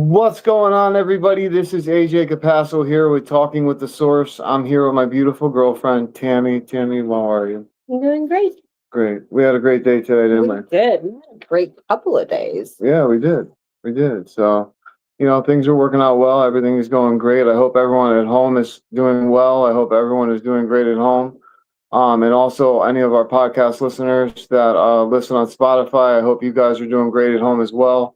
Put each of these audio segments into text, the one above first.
What's going on, everybody? This is AJ Capasso here with Talking with the Source. I'm here with my beautiful girlfriend, Tammy. Tammy, how are you? I'm doing great. Great. We had a great day today, didn't we? We did. We had a great couple of days. Yeah, we did. We did. So, things are working out well. Everything is going great. I hope everyone at home is doing well. I hope everyone is doing great at home. And also any of our podcast listeners that listen on Spotify, I hope you guys are doing great at home as well.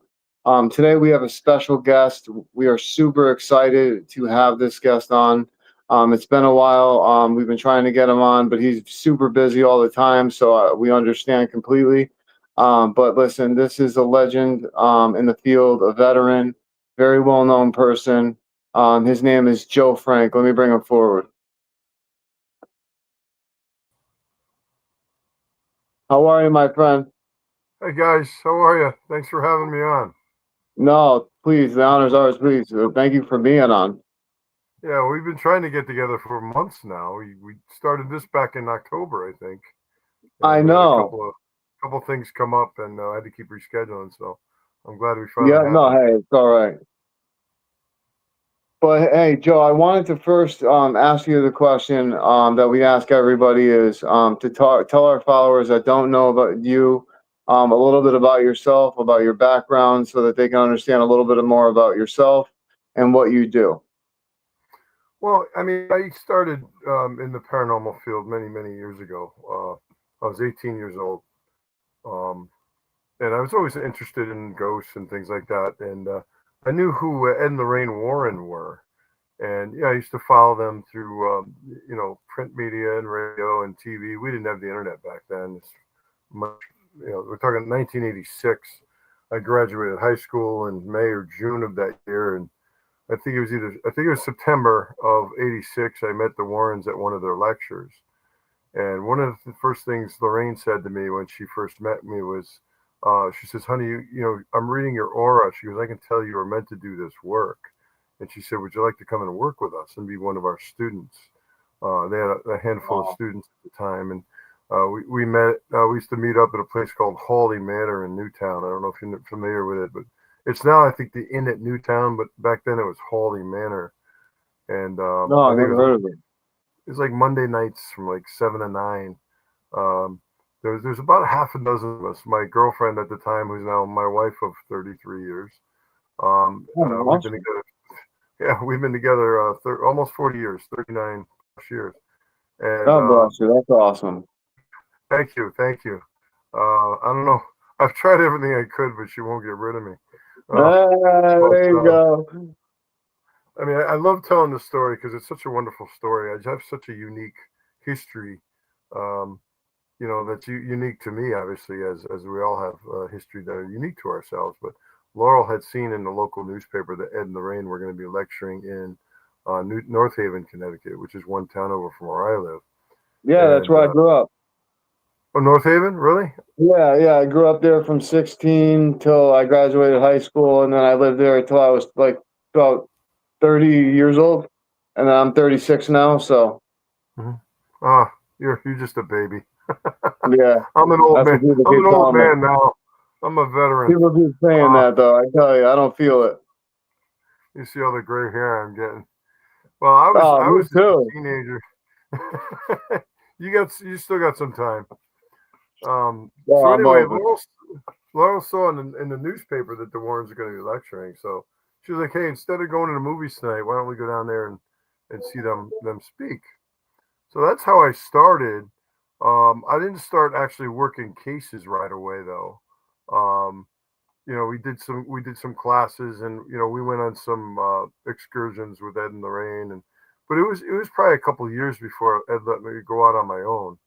Today we have a special guest. We are super excited to have this guest on. It's been a while. We've been trying to get him on, but he's super busy all the time, so we understand completely. But listen, this is a legend in the field, a veteran, very well-known person. His name is Joe Frank. Let me bring him forward. How are you, my friend? Hey guys, how are you? Thanks for having me on. No, please, the honor's ours, please. Thank you for being on. Yeah, we've been trying to get together for months now. We started this back in October, I think. I We had a know. couple things come up, and I had to keep rescheduling. So I'm glad we Yeah, finally no, happened. hey, it's all right. But hey, Joe, I wanted to first ask you the question that we ask everybody is tell our followers that don't know about you a little bit about yourself, about your background, so that they can understand a little bit more about yourself and what you do. Well, I mean, I started in the paranormal field many years ago. I was 18 years old, um, and I was always interested in ghosts and things like that. And I knew who Ed and Lorraine Warren were. And yeah, I used to follow them through, print media and radio and TV. We didn't have the internet back then. It's much, we're talking 1986. I graduated high school in May or June of that year, and I think it was September of '86. I met the Warrens at one of their lectures, and one of the first things Lorraine said to me when she first met me was, she says, "Honey, I'm reading your aura." She goes, "I can tell you are meant to do this work." And she said, "Would you like to come and work with us and be one of our students?" They had a handful of students at the time, and we met. We used to meet up at a place called Hawley Manor in Newtown. I don't know if you're familiar with it, but it's now, I think, the Inn at Newtown. But back then it was Hawley Manor, and No, I I think never heard of it. it was like Monday nights from like 7 to 9. Um, there's about half a dozen of us. My girlfriend at the time, who's now my wife of 33 years. Oh, We've been awesome. together. Yeah, we've been together almost 40 years, 39 plus years. And God bless you. That's awesome. thank you, thank you. I don't know. I've tried everything I could, but she won't get rid of me. Uh, but There you go. I mean, I love telling the story because it's such a wonderful story. I have such a unique history. Um, that's unique to me, obviously, as we all have history that are unique to ourselves. But Laurel had seen in the local newspaper that Ed and Lorraine were going to be lecturing in North Haven, Connecticut, which is one town over from where I live. Yeah, that's And where I grew up. oh, North Haven, really? Yeah. I grew up there from 16 till I graduated high school, and then I lived there until I was like about 30 years old, and then I'm 36 now. So Mm-hmm. Ah, you're just a baby. yeah, I'm an old that's man. what people I'm an keep old telling me. man now. I'm a veteran. People keep saying Uh, that though. I tell you, I don't feel it. you see all the gray hair I'm getting. Well, I was Oh, I me was just a too. teenager. You still got some time. Yeah, So I'm anyway, over. Laurel saw in the newspaper that the Warrens are going to be lecturing. So she was like, "Hey, instead of going to the movies tonight, why don't we go down there and see them speak?" So that's how I started. I didn't start actually working cases right away though. Um, we did some classes, and we went on some excursions with Ed and Lorraine, but it was probably a couple of years before Ed let me go out on my own.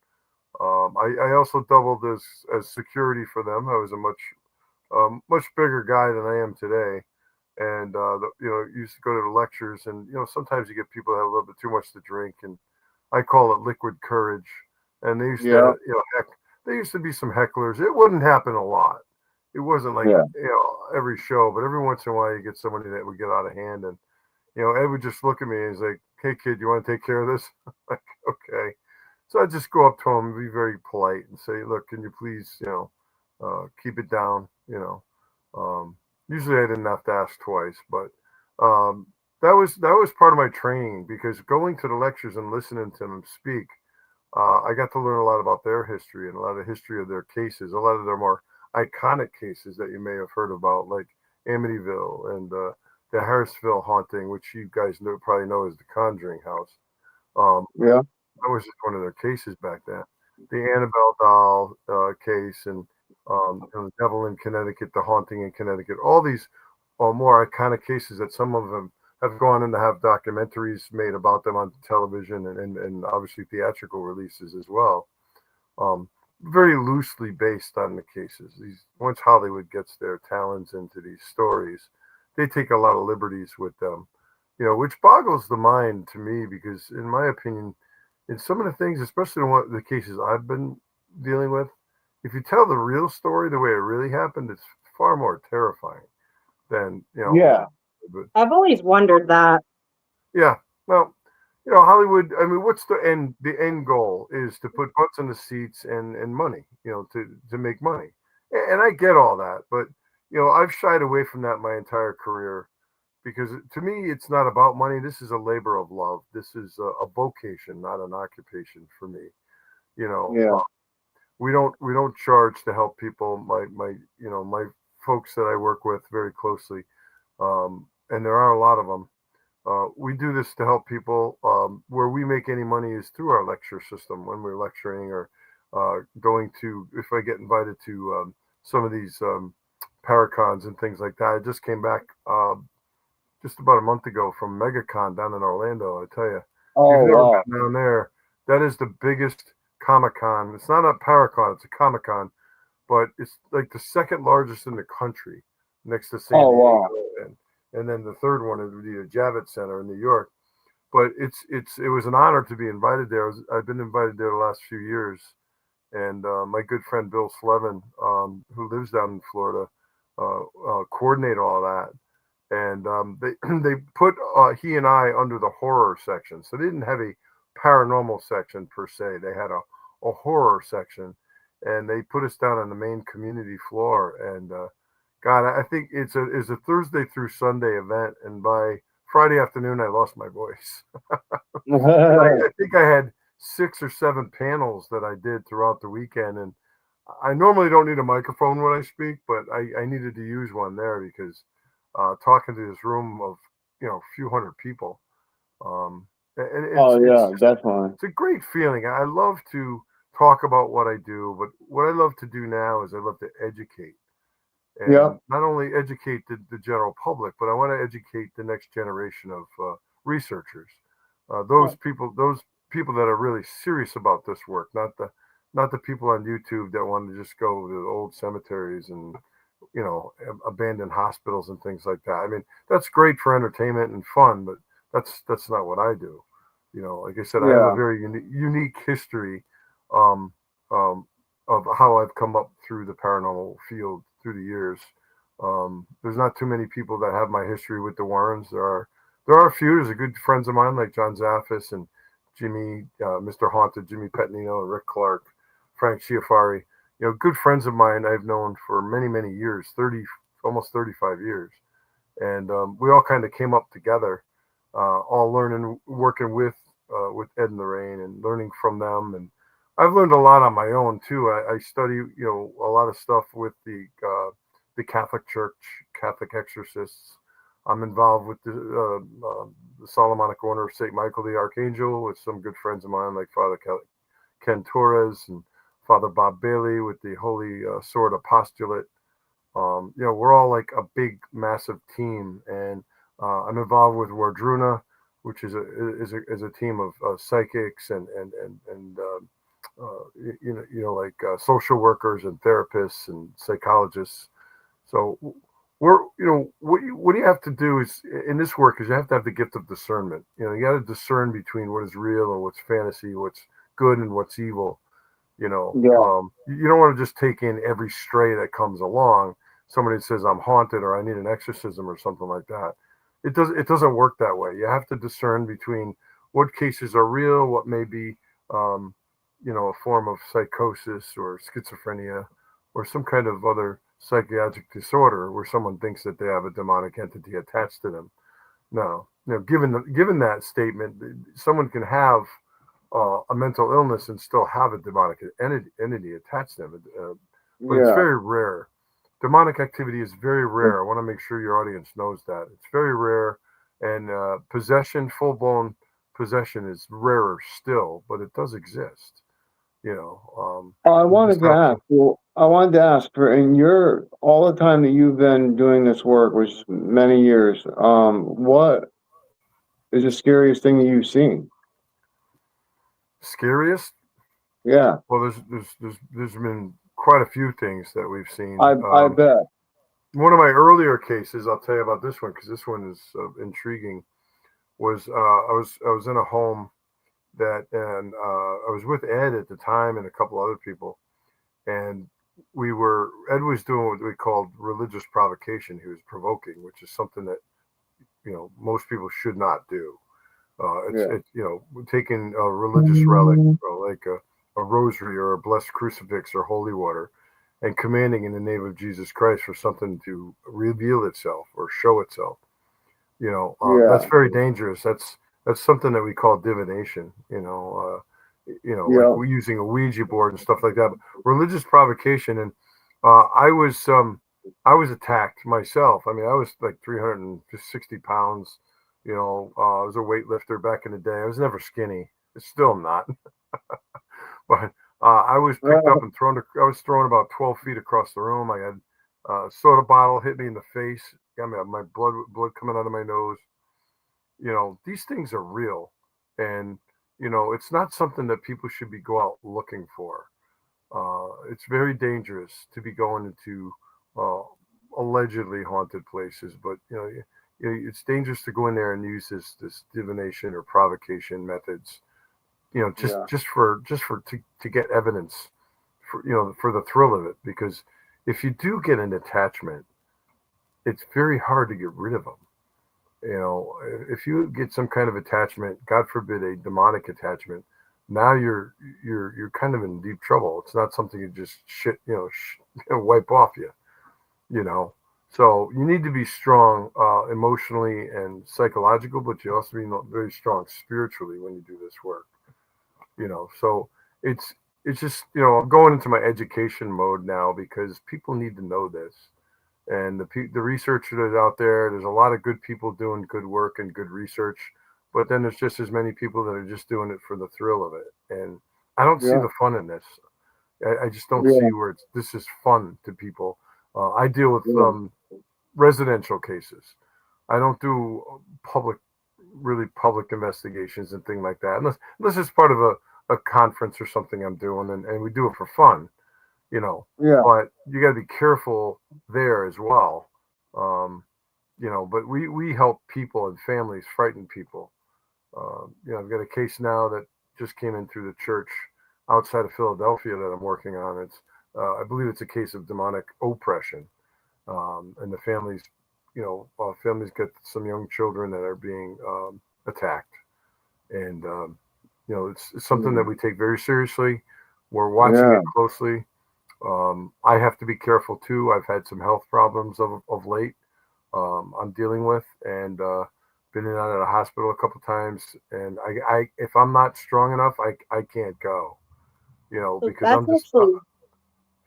I also doubled as security for them. I was a much bigger guy than I am today, and used to go to the lectures, and sometimes you get people that have a little bit too much to drink, and I call it liquid courage. And they used Yeah, to, there used to be some hecklers. It wouldn't happen a lot. It wasn't like yeah, every show, but every once in a while you get somebody that would get out of hand, and Ed would just look at me and he's like, "Hey kid, you want to take care of this?" Like, okay. So I just go up to him and be very polite and say, "Look, can you please, keep it down?" Um, Usually I didn't have to ask twice, but that was part of my training, because going to the lectures and listening to them speak, I got to learn a lot about their history and a lot of history of their cases, a lot of their more iconic cases that you may have heard about, like Amityville and the Harrisville haunting, which you guys probably know as the Conjuring House. Um, Yeah. that was just one of their cases back then. The Annabelle doll case, and the Devil in Connecticut, the haunting in Connecticut. All these are more iconic cases that some of them have gone in to have documentaries made about them on television, and obviously theatrical releases as well. Um, Very loosely based on the cases. Once Hollywood gets their talons into these stories, they take a lot of liberties with them, which boggles the mind to me, because in my opinion, in some of the things, especially in the cases I've been dealing with, if you tell the real story the way it really happened, it's far more terrifying than Yeah. But I've always wondered that. yeah, well, Hollywood. I mean, what's the end? The end goal is to put butts in the seats and money. To make money, and I get all that, but I've shied away from that my entire career, because to me, it's not about money. This is a labor of love. This is a vocation, not an occupation for me. You know, Yeah. we don't charge to help people. My folks that I work with very closely, and there are a lot of them. We do this to help people. Where we make any money is through our lecture system when we're lecturing, or going to, if I get invited to some of these paracons and things like that. I just came back just about a month ago from MegaCon down in Orlando. I tell you, if you've Oh, never wow. been down there, that is the biggest Comic Con. It's not a Paracon; it's a Comic Con, but it's like the second largest in the country, next to San Oh, Diego, wow. and then the third one would be the Javits Center in New York. But it was an honor to be invited there. I've been invited there the last few years, and my good friend Bill Slevin, who lives down in Florida, coordinate all that. And they put he and I under the horror section, so they didn't have a paranormal section per se. They had a horror section, and they put us down on the main community floor. And God, I think it's a Thursday through Sunday event, and by Friday afternoon, I lost my voice. I think I had 6 or 7 panels that I did throughout the weekend, and I normally don't need a microphone when I speak, but I needed to use one there, because talking to this room of a few hundred people, and Oh, yeah, definitely. it's a great feeling. I love to talk about what I do, but what I love to do now is I love to educate, and Yep. not only educate the general public, but I want to educate the next generation of researchers. Those people that are really serious about this work, not the people on YouTube that want to just go to old cemeteries and abandoned hospitals and things like that. I mean, that's great for entertainment and fun, but that's not what I do. Like I said, I have a Yeah. very unique history, um, um, of how I've come up through the paranormal field through the years. There's not too many people that have my history with the Warrens. There are a few. There's a good friends of mine like John Zaffis and Jimmy, Mr. Haunted, Jimmy Petnino, and Rick Clark, Frank Schiaffari. Good friends of mine I've known for many, many years, almost 35 years. And we all kind of came up together, all learning, working with Ed and Lorraine, and learning from them. And I've learned a lot on my own too. I study, a lot of stuff with the Catholic Church, Catholic exorcists. I'm involved with the Solomonic Order of St. Michael the Archangel with some good friends of mine like Father Ken Torres and Father Bob Bailey with the Holy Sword Apostolate. We're all like a big, massive team, and I'm involved with Wardruna, which is a team of psychics and like social workers and therapists and psychologists. So what you have to do is in this work is you have to have the gift of discernment. You got to discern between what is real and what's fantasy, what's good and what's evil. Yeah. You don't want to just take in every stray that comes along. Somebody says I'm haunted or I need an exorcism or something like that. It doesn't work that way. You have to discern between what cases are real, what may be a form of psychosis or schizophrenia or some kind of other psychiatric disorder where someone thinks that they have a demonic entity attached to them. No, given that statement, someone can have a mental illness and still have a demonic entity attached to them, but it's Yeah. very rare. Demonic activity is very rare. I want to make sure your audience knows that it's very rare, and possession, full blown possession, is rarer still, but it does exist. I You wanted just to have ask, well, I wanted to ask for in your all the time that you've been doing this work, which is many years, what is the scariest thing that you've seen? scariest. Yeah, Well, there's been quite a few things that we've seen. I bet. One of my earlier cases, I'll tell you about this one because this one is intriguing. Was I was in a home and I was with Ed at the time and a couple other people, and Ed was doing what we called religious provocation. He was provoking, which is something that most people should not do. Yeah, Taking a religious relic like a rosary or a blessed crucifix or holy water, and commanding in the name of Jesus Christ for something to reveal itself or show itself. That's yeah, very dangerous. That's something that we call divination. Like yeah, we're using a Ouija board and stuff like that. But religious provocation, and I was attacked myself. I mean, I was like 360 pounds. I was a weightlifter back in the day. I was never skinny. It's still not, but I was picked up and thrown. I was thrown about 12 feet across the room. I had a soda bottle hit me in the face. Got me my blood coming out of my nose. These things are real, and it's not something that people should be go out looking for. It's very dangerous to be going into uh, allegedly haunted places, but it's dangerous to go in there and use this divination or provocation methods. Just yeah, to get evidence for the thrill of it, because if you do get an attachment, it's very hard to get rid of them. If you get some kind of attachment, God forbid a demonic attachment, now you're kind of in deep trouble. It's not something you just wipe off you. you know. So you need to be strong emotionally and psychological, but you also be very strong spiritually when you do this work. So it's it's just I'm going into my education mode now because people need to know this, and the research that is out there. There's a lot of good people doing good work and good research, but then there's just as many people that are just doing it for the thrill of it, and I don't see yeah, the fun in this. I just don't see yeah, where this is fun to people. I deal with yeah, residential cases. I don't do really public investigations and things like that, unless it's part of a conference or something I'm doing, and we do it for fun, you know. yeah, But you got to be careful there as well, But we help people and families, frighten people. I've got a case now that just came in through the church outside of Philadelphia that I'm working on. I believe it's a case of demonic oppression, and the families get some young children that are being attacked, and it's something that we take very seriously. We're watching yeah, it closely. I have to be careful too. I've had some health problems of late. I'm dealing with, and been in and out of the hospital a couple times. And I if I'm not strong enough, I can't go. So Because that's I'm just actually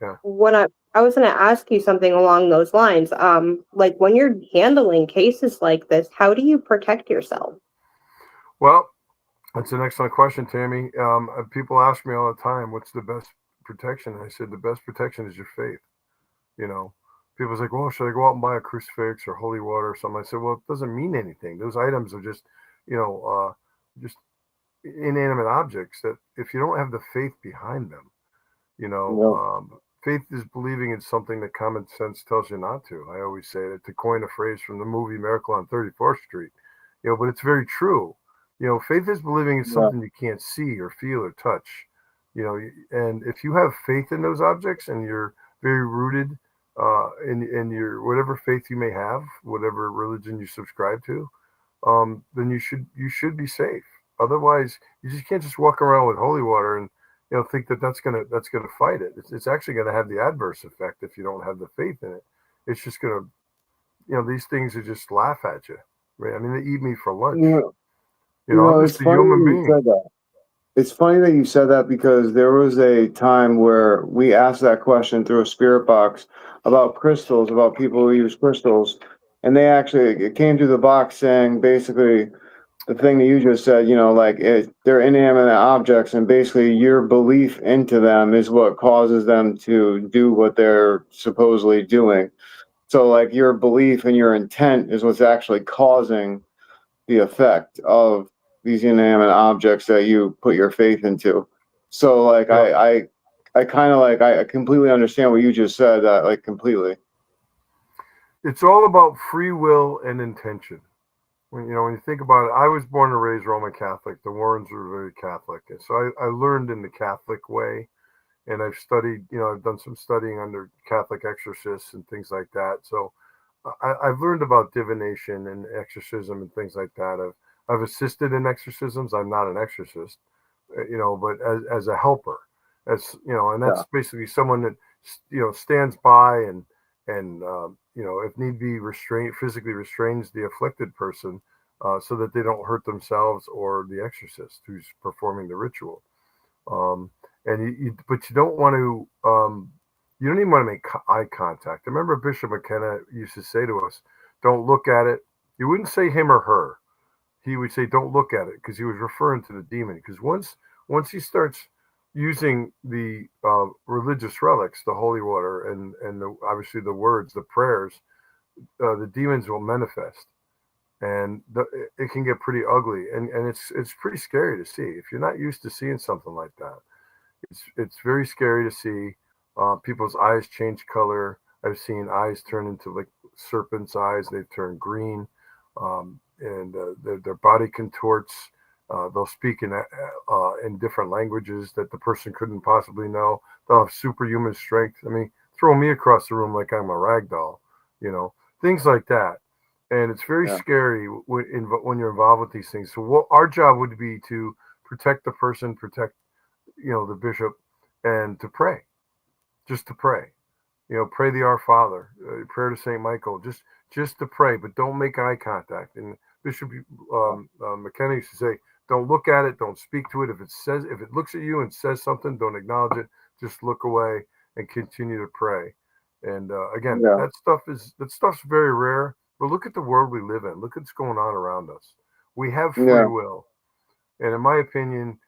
yeah. what I was going to ask you something along those lines. Like when you're handling cases like this, how do you protect yourself? Well, that's an excellent question, Tammy. People ask me all the time, "What's the best protection?" And I said, "The best protection is your faith." You know, People's like, "Well, should I go out and buy a crucifix or holy water or something?" I said, "Well, it doesn't mean anything. Those items are just inanimate objects that if you don't have the faith behind them, yeah, faith is believing in something that common sense tells you not to. I always say that, to coin a phrase from the movie Miracle on 34th Street, but it's very true. Faith is believing in yeah, something you can't see or feel or touch. And if you have faith in those objects and you're very rooted in your whatever faith you may have, whatever religion you subscribe to, then you should be safe. Otherwise, you just can't just walk around with holy water and think that that's gonna fight it. It's actually gonna have the adverse effect if you don't have the faith in it. It's just gonna, these things are just laugh at you, right? I mean, they eat me for lunch. I'm It's just a funny human that you being. said that. It's funny that you said that because there was a time where we asked that question through a spirit box about crystals, about people who use crystals, and they actually it came through the box saying basically the thing that you just said, they're inanimate objects, and basically your belief into them is what causes them to do what they're supposedly doing. So, like, your belief and your intent is what's actually causing the effect of these inanimate objects that you put your faith into. So, like, Yeah. I kind of like, I completely understand what you just said, like, completely. It's all about free will and intention. When you think about it, I was born and raised Roman Catholic. The Warrens were very Catholic, and so I learned in the Catholic way. And I've studied, I've done some studying under Catholic exorcists and things like that. So I've learned about divination and exorcism and things like that. I've assisted in exorcisms. I'm not an exorcist, but as a helper, and Yeah. that's basically someone that stands by and if need be, physically restrains the afflicted person, so that they don't hurt themselves or the exorcist who's performing the ritual. Um, but you don't want to. You don't even want to make eye contact. I remember Bishop McKenna used to say to us, "Don't look at it." He wouldn't say him or her. He would say, "Don't look at it," because he was referring to the demon. Because once he starts using the religious relics, the holy water, and obviously the words, the prayers, the demons will manifest, and it can get pretty ugly, and it's pretty scary to see if you're not used to seeing something like that. It's very scary to see people's eyes change color. I've seen eyes turn into like serpent's eyes. They've turned green, and their body contorts. They'll speak in different languages that the person couldn't possibly know. They'll have superhuman strength. I mean, throw me across the room like I'm a rag doll, things like that. And it's very Yeah. scary when you're involved with these things. So what our job would be to protect the person, protect the bishop, and to pray, just to pray. Pray the Our Father, prayer to Saint Michael, just to pray, but don't make eye contact. And Bishop McKenna used to say, don't look at it, don't speak to it. If it looks at you and says something, don't acknowledge it. Just look away and continue to pray. And again, Yeah. that stuff's very rare. But look at the world we live in. Look what's going on around us. We have free Yeah. will, and in my opinion,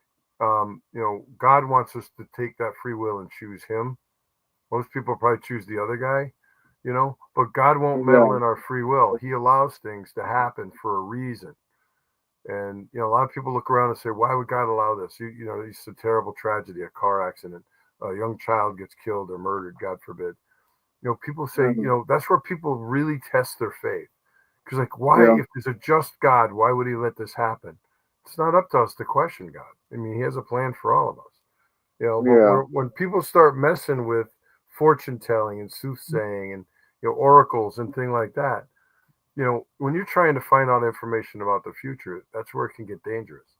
God wants us to take that free will and choose Him. Most people probably choose the other guy, but God won't meddle Yeah. in our free will. He allows things to happen for a reason. And, a lot of people look around and say, why would God allow this? It's a terrible tragedy, a car accident, a young child gets killed or murdered, God forbid. People say, that's where people really test their faith. Because, like, why, Yeah. if there's a just God, why would He let this happen? It's not up to us to question God. I mean, He has a plan for all of us. Yeah. But when people start messing with fortune telling and soothsaying and oracles and things like that, when you're trying to find out information about the future, that's where it can get dangerous.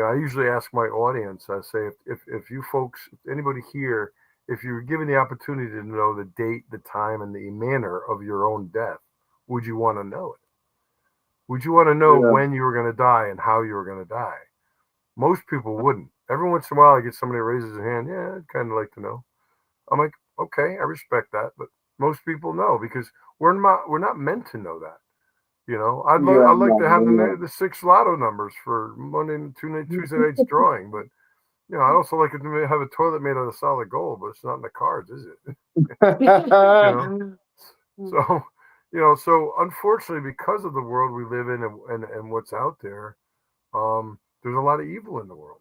I usually ask my audience, I say, if you folks, anybody here, if you're given the opportunity to know the date, the time, and the manner of your own death, would you want to know it? Would you want to know Yeah. when you were going to die and how you were going to die? Most people wouldn't. Every once in a while, I get somebody that raises their hand. Yeah, I'd kind of like to know. I'm like, okay, I respect that, but most people know because we're not meant to know that. Yeah. I'd like No, to have no, the six lotto numbers for Monday and Tuesday night's drawing, but I'd also like it to have a toilet made out of solid gold, but it's not in the cards, is it? you know, no. so so unfortunately, because of the world we live in and what's out there, there's a lot of evil in the world.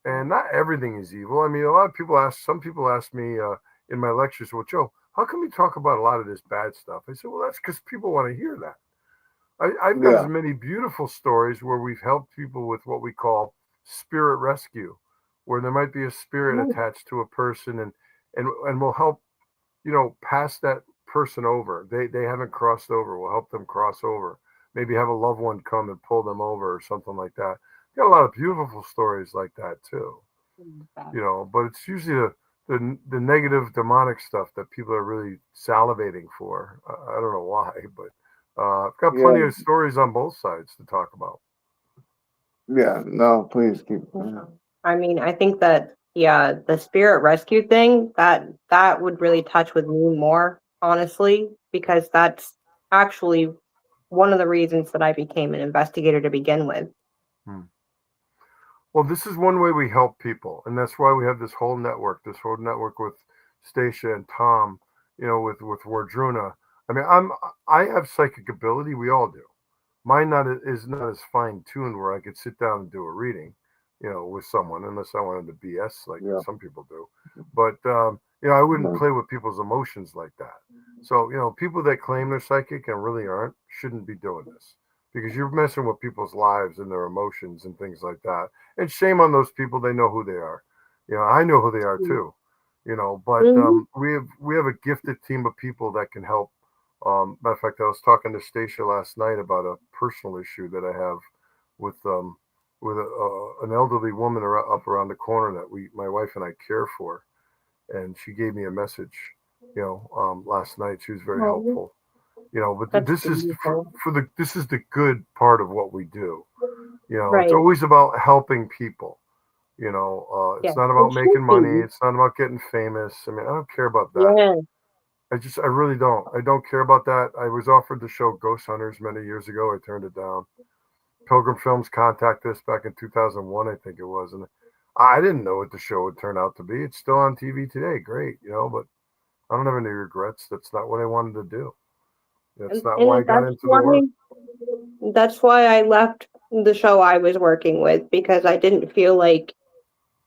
And not everything is evil. I mean, some people ask me in my lectures, well, Joe, how come you talk about a lot of this bad stuff? I said, well, that's because people want to hear that. I've got as Yeah. many beautiful stories where we've helped people with what we call spirit rescue, where there might be a spirit attached to a person and we'll help, pass that person over. They haven't crossed over. We'll help them cross over. Maybe have a loved one come and pull them over or something like that. Got a lot of beautiful stories like that too. you know, but it's usually the negative demonic stuff that people are really salivating for. I don't know why, but I've got Yeah, plenty of stories on both sides to talk about. yeah. No, please keep. I mean, I think that yeah, the spirit rescue thing that would really touch with me more, honestly, because that's actually one of the reasons that I became an investigator to begin with. Hmm. Well, this is one way we help people, and that's why we have this whole network with Stacia and Tom, you know, with Wardruna. I mean, I have psychic ability. We all do. Mine is not as fine tuned where I could sit down and do a reading, you know, with someone, unless I wanted to BS like Yeah. some people do. But you know, I wouldn't Yeah. play with people's emotions like that. So you know, people that claim they're psychic and really aren't shouldn't be doing this because you're messing with people's lives and their emotions and things like that. And shame on those people; they know who they are. You know, I know who they are too. You know, but Mhm. we have a gifted team of people that can help. Matter of fact, I was talking to Stacia last night about a personal issue that I have with an elderly woman up around the corner that my wife and I care for, and she gave me a message, you know, last night. She was very Oh, helpful, you know. But that's this is beautiful. this is the good part of what we do. You know, it's Right. always about helping people. You know, Yeah. it's not It about should making money. be. It's not about getting famous. I mean, I don't care about that. Yeah. I really don't. I don't care about that. I was offered the show Ghost Hunters many years ago. I turned it down. Pilgrim Films contacted us back in 2001, I think it was, and I didn't know what the show would turn out to be. It's still on TV today. Great, you know, but I don't have any regrets. That's not what I wanted to do. That's not why I And got into the work. that's why I left the show I was working with because I didn't feel like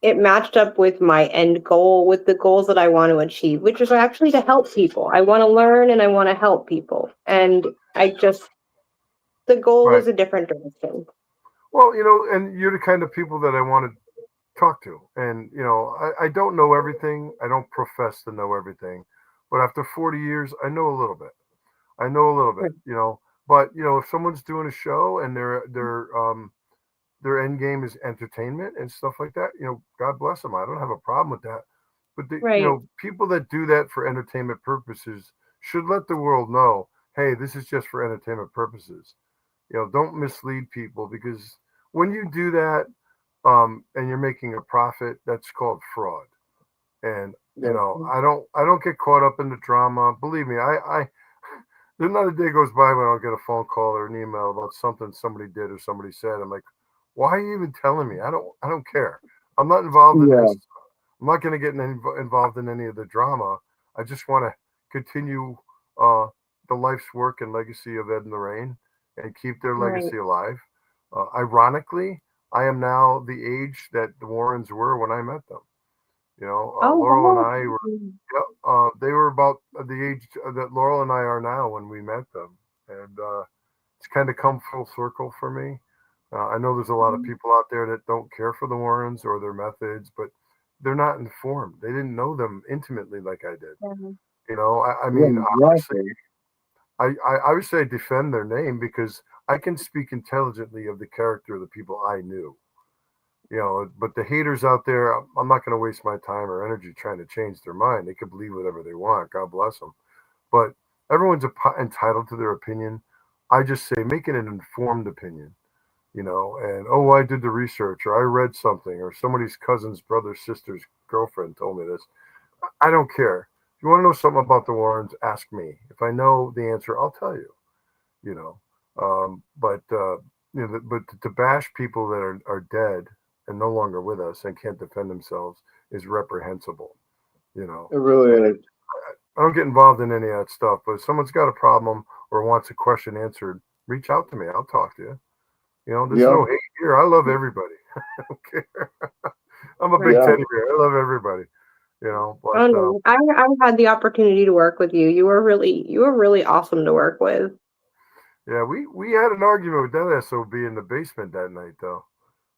it matched up with my end goal, with the goals that I want to achieve, which is actually to help people. I want to learn and I want to help people. And I just, the goal Right. is a different direction. Well, you know, and you're the kind of people that I want to talk to. And, you know, I don't know everything. I don't profess to know everything. But after 40 years, I know a little bit. I know a little bit, you know. But you know, if someone's doing a show and their end game is entertainment and stuff like that, you know, God bless them. I don't have a problem with that. But you Right. know, people that do that for entertainment purposes should let the world know, hey, this is just for entertainment purposes. You know, don't mislead people because when you do that and you're making a profit, that's called fraud. And you Yeah. know, I don't get caught up in the drama. Believe me, I there's not a day goes by when I don't get a phone call or an email about something somebody did or somebody said. I'm like, why are you even telling me? I don't care. I'm not involved in Yeah. this. I'm not going to get involved in any of the drama. I just want to continue uh, the life's work and legacy of Ed and Lorraine and keep their Right. legacy alive. Ironically, I am now the age that the Warrens were when I met them. You know, Oh, Laurel and wow. I were, yeah, they were about the age that Laurel and I are now when we met them. And it's kind of come full circle for me. I know there's a lot of people out there that don't care for the Warrens or their methods, but they're not informed. They didn't know them intimately like I did. Yeah. You know, I Yeah. mean, obviously, Exactly. I would say defend their name because I can speak intelligently of the character of the people I knew. You know, but the haters out there, I'm not going to waste my time or energy trying to change their mind. They could believe whatever they want. God bless them. But everyone's entitled to their opinion. I just say make it an informed opinion, you know, and oh, I did the research or I read something or somebody's cousin's brother, sister's girlfriend told me this. I don't care. If you want to know something about the Warrens, ask me. If I know the answer, I'll tell you, you know. But you know, but to bash people that are dead and no longer with us and can't defend themselves is reprehensible, you know. It really is. I don't get involved in any of that stuff, but if someone's got a problem or wants a question answered, reach out to me. I'll talk to you. You know, there's no Yep. hate here. I love everybody. I don't care. I'm a big Right. Yeah. teddy bear. I love everybody. You know, Oh but no, I had the opportunity to work with you. You were really awesome to work with. yeah, we had an argument with that SOB in the basement that night, though.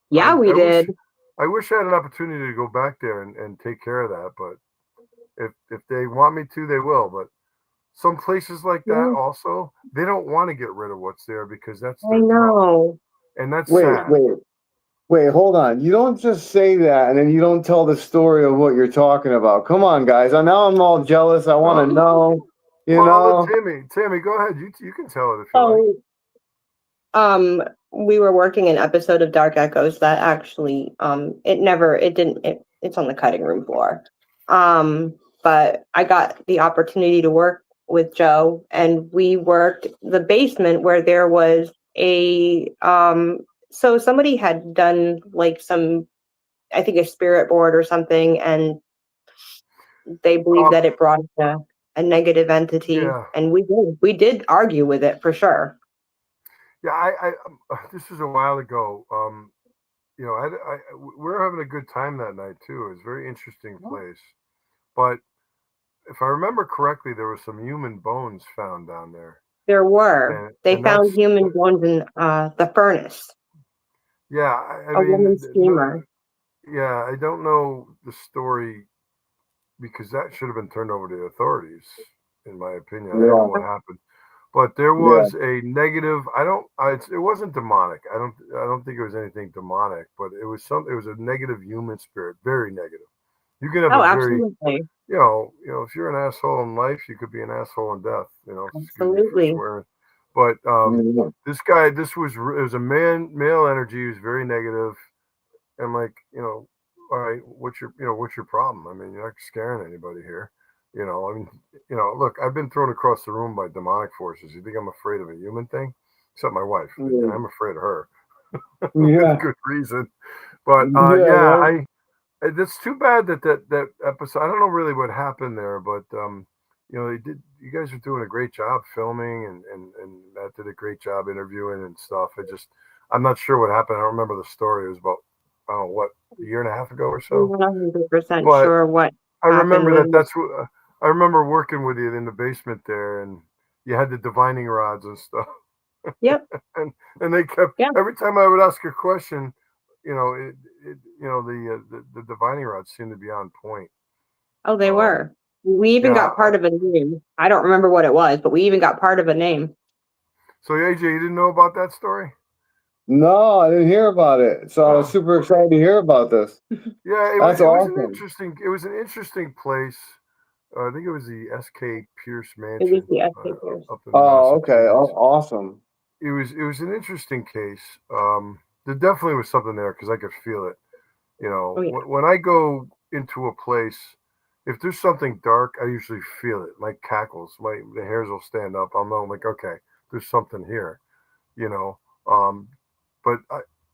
Yeah, we I wish did. I had an opportunity to go back there and take care of that, but if they want me to, they will. But some places like that Yeah, also, they don't want to get rid of what's there because that's I their draw. know. And that's Wait. sad. Wait. Wait, hold on. You don't just say that and then you don't tell the story of what you're talking about. Come on, guys. Now I'm all jealous. I want to know, Well, I'll let know. Tammy, go ahead. You can tell it if you like. So, we were working an episode of Dark Echoes that actually, it's on the cutting room floor. But I got the opportunity to work with Joe, and we worked the basement where there was so somebody had done like I think a spirit board or something, and they believed that it brought a negative entity, Yeah. and we did argue with it for sure. Yeah, this was a while ago. We were having a good time that night too. It was a very interesting place. But if I remember correctly, there were some human bones found down there. There were. They And found that's human bones in the furnace. yeah. I A mean, woman's steamer. yeah. I don't know the story because that should have been turned over to the authorities, in my opinion. I don't know Yeah, what happened. But there yeah, was a negative. It wasn't demonic. I don't think it was anything demonic. But it was It was a negative human spirit, very negative. You can have Oh, a very, absolutely. if you're an asshole in life, you could be an asshole in death. Excuse me for Absolutely. swearing. But yeah. this guy, it was a male energy. He was very negative. And like, all right, what's your problem? I mean, you're not scaring anybody here. I mean, look, I've been thrown across the room by demonic forces. You think I'm afraid of a human thing? Except my wife, and I'm afraid of her with Yeah, good reason. But yeah, yeah, right. it's too bad that episode. I don't know really what happened there, but they did. You guys are doing a great job filming, and Matt did a great job interviewing and stuff. I'm not sure what happened. I don't remember the story. It was about, I don't know, what, a year and a half ago or I'm so. not 100% But sure what I happened remember with that. I remember working with you in the basement there, and you had the divining rods and stuff. Yep. And they kept, Yeah. every time I would ask a question, the divining rods seemed to be on point. Oh, they were. We even Yeah. got part of a name. I don't remember what it was, but we even got part of a name. So AJ, you didn't know about that story? No, I didn't hear about it. So I was Oh, super excited to hear about this. yeah. That's awesome. It was an interesting place. I think it was the S.K. Pierce It was Mansion the SK Pierce. up in Oh, okay. Oh, Massachusetts. awesome. It was an interesting case. There definitely was something there because I could feel it. Oh, yeah. When I go into a place, if there's something dark, I usually feel it. My cackles, the hairs will stand up. I'll know, I'm like, okay, there's something here. You know, um, but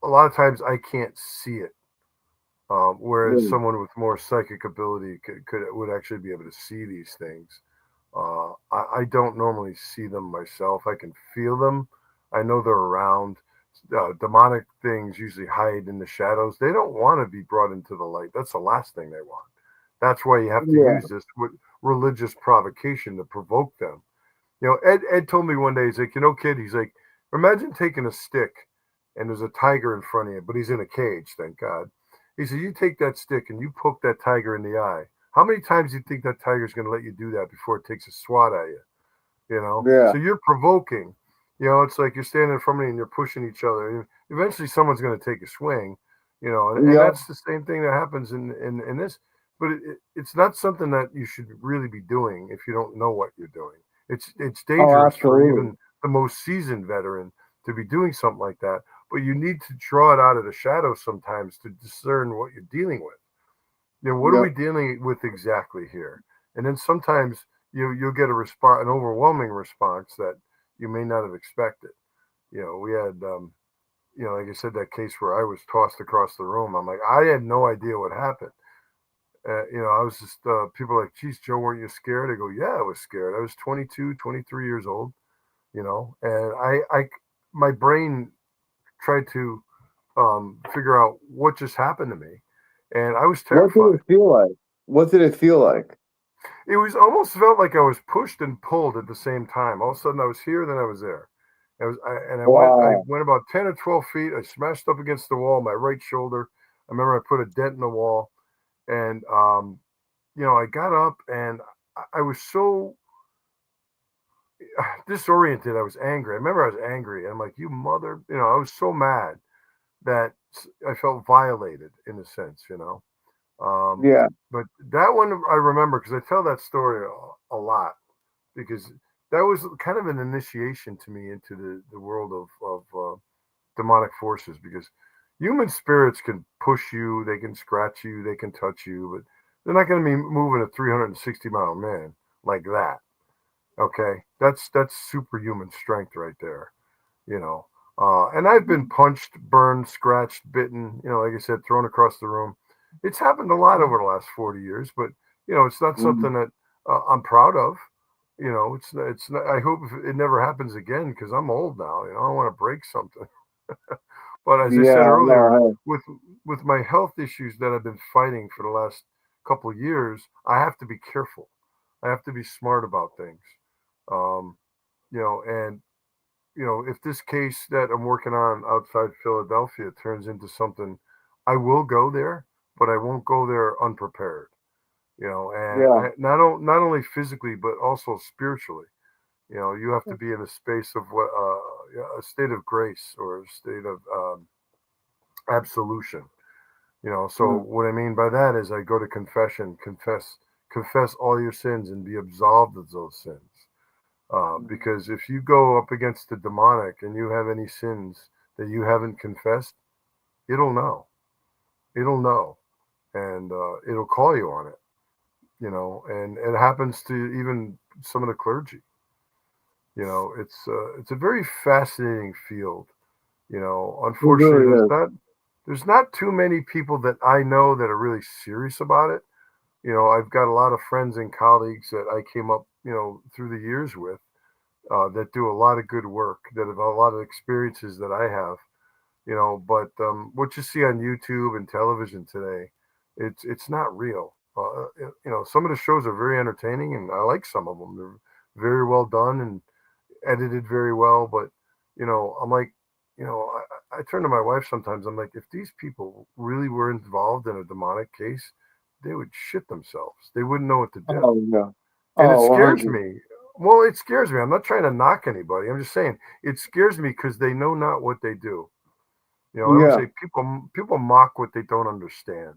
a lot of times I can't see it. Whereas Yeah. someone with more psychic ability would actually be able to see these things. I don't normally see them myself. I can feel them. I know they're around. Demonic things usually hide in the shadows. They don't want to be brought into the light. That's the last thing they want. That's why you have to Yeah. use this with religious provocation to provoke them. Ed told me one day, he's like, kid, he's like, imagine taking a stick and there's a tiger in front of you, but he's in a cage, thank God. He said, you take that stick and you poke that tiger in the eye. How many times do you think that tiger's going to let you do that before it takes a swat at you? Yeah. So you're provoking. It's like you're standing in front of me and you're pushing each other. Eventually, someone's going to take a swing. And Yep. that's the same thing that happens in this. But it's not something that you should really be doing if you don't know what you're doing. It's Oh, dangerous for absolutely. even the most seasoned veteran to be doing something like that. But you need to draw it out of the shadows sometimes to discern what you're dealing with. What are we Yep. dealing with exactly here? And then sometimes you'll get an overwhelming response that you may not have expected. We had, like I said, that case where I was tossed across the room. I'm like, I had no idea what happened. I was just, people are like, geez, Joe, weren't you scared? I go, yeah, I was scared. I was 22, 23 years old, and my brain tried to figure out what just happened to me. And I was What did terrified. it feel like? What did it feel like? It was almost felt like I was pushed and pulled at the same time. All of a sudden I was here, then I was there. I Wow. went about 10 or 12 feet. I smashed up against the wall, my right shoulder. I remember I put a dent in the wall. And, I got up and I was so disoriented. I was angry. I remember I was angry. I'm like, you mother, I was so mad that I felt violated in a sense, you know. Yeah. But that one I remember because I tell that story a lot because that was kind of an initiation to me into the world of demonic forces because human spirits can push you, they can scratch you, they can touch you, but they're not going to be moving a 360-mile man like that. Okay, that's superhuman strength right there, you know. And I've been punched, burned, scratched, bitten, you know, like I said, thrown across the room. It's happened a lot over the last 40 years, but you know, it's not Mhm. something that I'm proud of. You know, it's not, I hope it never happens again because I'm old now. You know, I don't want to break something. But as I said Yeah. earlier, No. with with my health issues that I've been fighting for the last couple of years, I have to be careful. I have to be smart about things. Um, you know, and you know, if this case that I'm working on outside Philadelphia turns into something, I will go there, but I won't go there unprepared. You know, and Yeah. I not only physically but also spiritually. You know, you have to be in a space of what a state of grace or a state of absolution. You know, so Mm. what I mean by that is I go to confession, confess all your sins and be absolved of those sins. Because if you go up against the demonic and you have any sins that you haven't confessed, it'll know. It'll know, and it'll call you on it. You know, and it happens to even some of the clergy. You know, it's a very fascinating field. You know, It unfortunately, really is. there's not too many people that I know that are really serious about it. You know, I've got a lot of friends and colleagues that I came up, you know, through the years with that do a lot of good work, that have a lot of experiences that I have. You know, but what you see on YouTube and television today, it's not real. You know, some of the shows are very entertaining, and I like some of them. They're very well done and edited very well. But you know, I'm like, you know, I turn to my wife sometimes. I'm like, if these people really were involved in a demonic case, they would shit themselves. They wouldn't know what to do, Oh yeah. and it Oh, scares 100. me. Well, it scares me. I'm not trying to knock anybody. I'm just saying it scares me because they know not what they do. You know, I always Yeah. say people mock what they don't understand.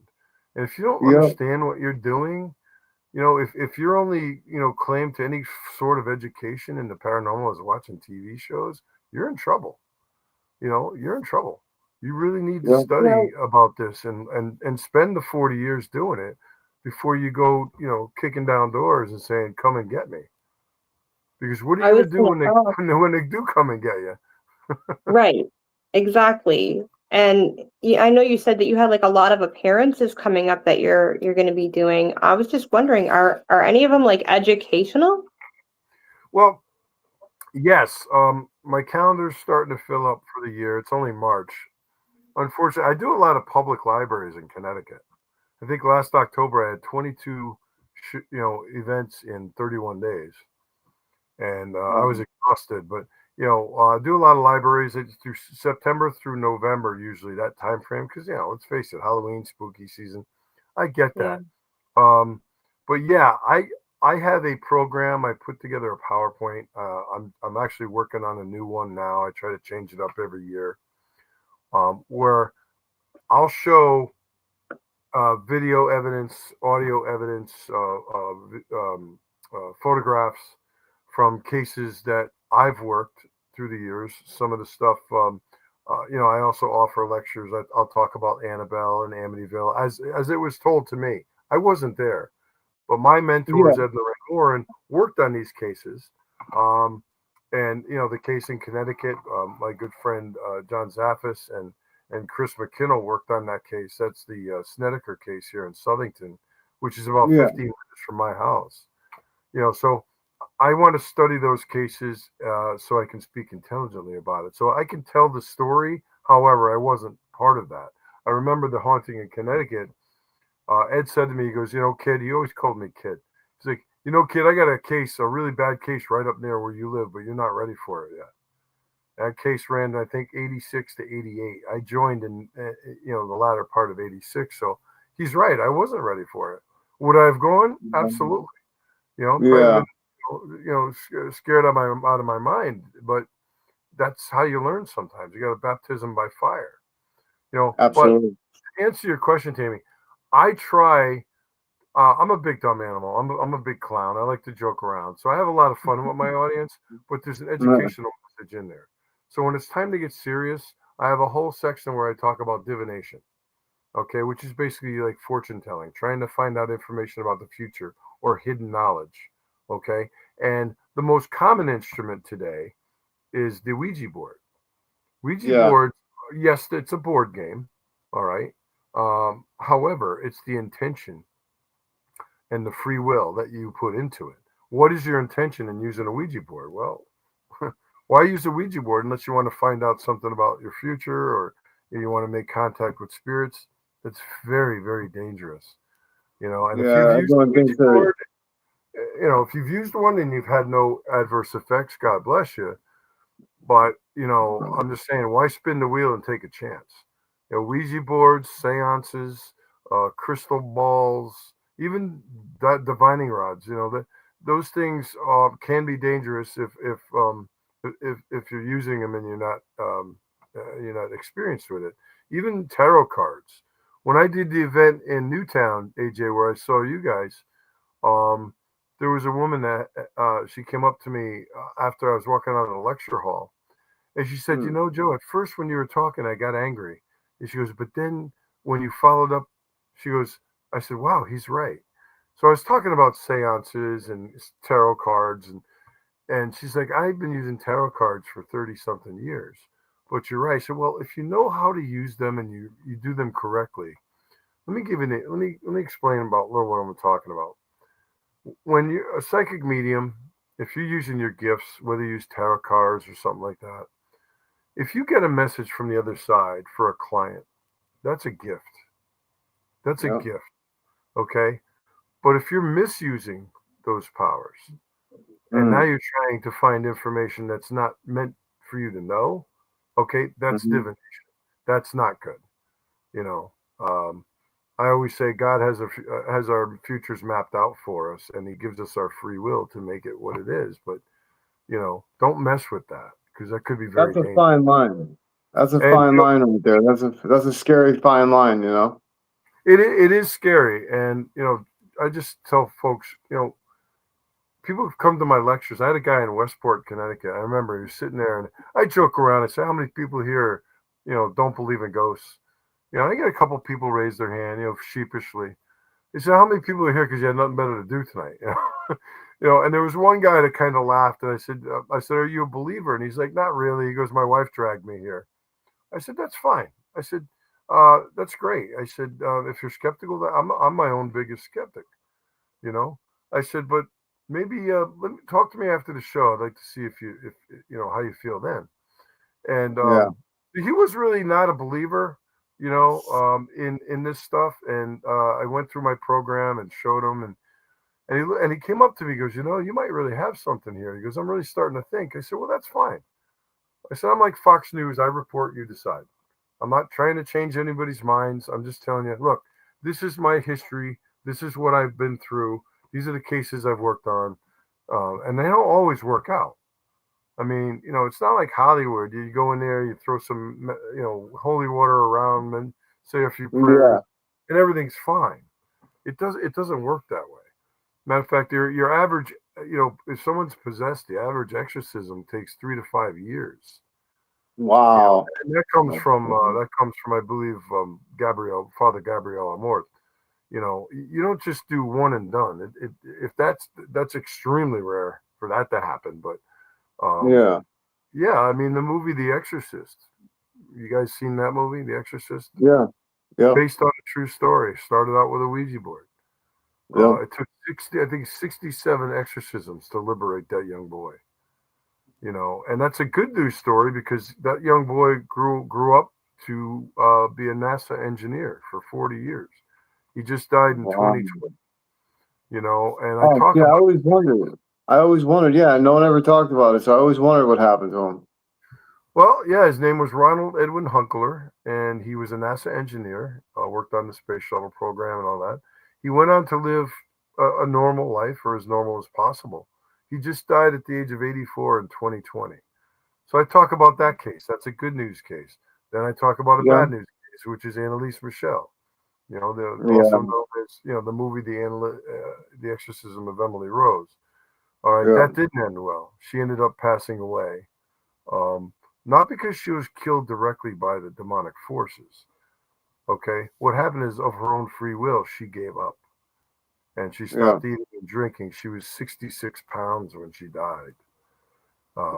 And if you don't Yeah. understand what you're doing, you know, if you're only, you know, claim to any sort of education in the paranormal is watching TV shows, you're in trouble. You know, you're in trouble. You really need to Yeah. Yeah. study about this and spend the 40 years doing it before you go, you know, kicking down doors and saying, "Come and get me." Because what are I you was going to do gonna when they ask. when they do come and get you? Right. Exactly. And I know you said that you had like a lot of appearances coming up that you're going to be doing. I was just wondering, are any of them like educational? Well, yes, my calendar's starting to fill up for the year. It's only March. Unfortunately, I do a lot of public libraries in Connecticut. I think last October I had 22, you know, events in 31 days, and I was Um, exhausted. But you know, I do a lot of libraries. It's through September through November, usually that time frame. Because you know, let's face it, Halloween, spooky season. I get Yeah. that. Um, but yeah, I have a program. I put together a PowerPoint. I'm actually working on a new one now. I try to change it up every year. Where I'll show video evidence, audio evidence, photographs from cases that I've worked through the years. Some of the stuff, you know, I also offer lectures. I'll talk about Annabelle and Amityville as it was told to me. I wasn't there, but my yeah. mentors, Ed and Lorraine Warren, worked on these cases. Um, and you know, the case in Connecticut, my good friend John Zaffis and Chris McKinnell worked on that case. That's the Snedeker case here in Southington, which is about Yeah. 15 minutes from my house. You know, so I want to study those cases so I can speak intelligently about it. So I can tell the story. However, I wasn't part of that. I remember the haunting in Connecticut. Ed said to me, he goes, you know, kid, he always called me kid. He's like, you know, kid, I got a case, a really bad case right up near where you live, but you're not ready for it yet. That case ran, I think, 86 to 88. I joined in, you know, the latter part of 86. So he's right. I wasn't ready for it. Would I have gone? Absolutely. You know, probably would Yeah. have been, you know, scared out of my mind. But that's how you learn sometimes. You got a baptism by fire. But Absolutely. to answer your question, Tammy, I try. I'm a big dumb animal. I'm a big clown. I like to joke around, so I have a lot of fun with my audience. But there's an Yeah. educational message in there. So when it's time to get serious, I have a whole section where I talk about divination. Okay, which is basically like fortune telling, trying to find out information about the future or hidden knowledge. Okay, and the most common instrument today is the Ouija board. Ouija Yeah. board, yes, it's a board game. All right. However, it's the intention and the free will that you put into it. What is your intention in using a Ouija board? Well, why use a Ouija board unless you want to find out something about your future or you want to make contact with spirits? It's very, very dangerous. And if you've Yeah. used a Everyone Ouija thinks that. board, if you've used one and you've had no adverse effects, God bless you. But, I'm just saying, why spin the wheel and take a chance? Ouija boards, seances, crystal balls, even divining rods, those things can be dangerous if you're using them and you're not experienced with it. Even tarot cards. When I did the event in Newtown, AJ, where I saw you guys, um, there was a woman that she came up to me after I was walking out of the lecture hall, and she said, Hmm. Joe, at first when you were talking, I got angry. And she goes, but then when you followed up, she goes, I said, wow, he's right. So I was talking about seances and tarot cards, and she's like, I've been using tarot cards for 30 something years. But you're right. So, well, if you know how to use them and you do them correctly, let me explain about a little what I'm talking about. When you're a psychic medium, if you're using your gifts, whether you use tarot cards or something like that, if you get a message from the other side for a client, that's a gift. That's a Yeah. gift. Okay. But if you're misusing those powers and now Mm. you're trying to find information that's not meant for you to know, okay, that's Hmm. divination. That's not good. You know, um, I always say God has our futures mapped out for us, and He gives us our free will to make it what it is. But don't mess with that because that could be very That's a dangerous. fine line. That's a And fine line right there. That's a scary fine line. it is scary. And I just tell folks, people have come to my lectures. I had a guy in Westport, Connecticut. I remember he was sitting there, and I joke around. I say, "How many people here, don't believe in ghosts?" I get a couple people raise their hand, sheepishly. He said, "How many people are here because you had nothing better to do tonight?" And there was one guy that kind of laughed, and I said, "Are you a believer?" And he's like, "Not really." He goes, "My wife dragged me here." I said, "That's fine." I said, "That's great." I said, "If you're skeptical, I'm my own biggest skeptic." You know, I said, "But maybe talk to me after the show. I'd like to see if how you feel then." And Yeah. he was really not a believer, in this stuff. And I went through my program and showed him, and he came up to me. He goes, "You might really have something here." He goes, "I'm really starting to think." I said, "Well, that's fine." I said, "I'm like Fox News. I report, you decide. I'm not trying to change anybody's minds. I'm just telling you, look, this is my history. This is what I've been through. These are the cases I've worked on. And they don't always work out. I mean, it's not like Hollywood. You go in there, you throw some, holy water around and say a few prayers, Yeah. and everything's fine. It doesn't work that way. Matter of fact, your average, if someone's possessed, the average exorcism takes 3 to 5 years. Wow. And that comes from I believe Father Gabriel Amort. You don't just do one and done. If that's extremely rare for that to happen. But um, Yeah. yeah, I mean the movie The Exorcist. You guys seen that movie, The Exorcist? Yeah. Yeah. Based on a true story. Started out with a Ouija board. Yeah. It took 67 exorcisms to liberate that young boy. And that's a good news story because that young boy grew up to be a NASA engineer for 40 years. He just died in Wow. 2020. And I Oh, talk yeah. I about, always wondered. I always wondered. Yeah. No one ever talked about it, so I always wondered what happened to him. well, yeah, his name was Ronald Edwin Hunkler, and he was a NASA engineer, worked on the space shuttle program and all that. He went on to live a normal life, or as normal as possible. He just died at the age of 84 in 2020. So I talk about that case. That's a good news case. Then I talk about a Yeah. bad news case. which is Annalise Michelle. You know, Yeah. also known as, you know, the movie The Exorcism of Emily Rose. All right, Yeah. that didn't end well. She ended up passing away, not because she was killed directly by the demonic forces. Okay, what happened is, of her own free will, she gave up and she Yeah. stopped eating and drinking. She was 66 pounds when she died.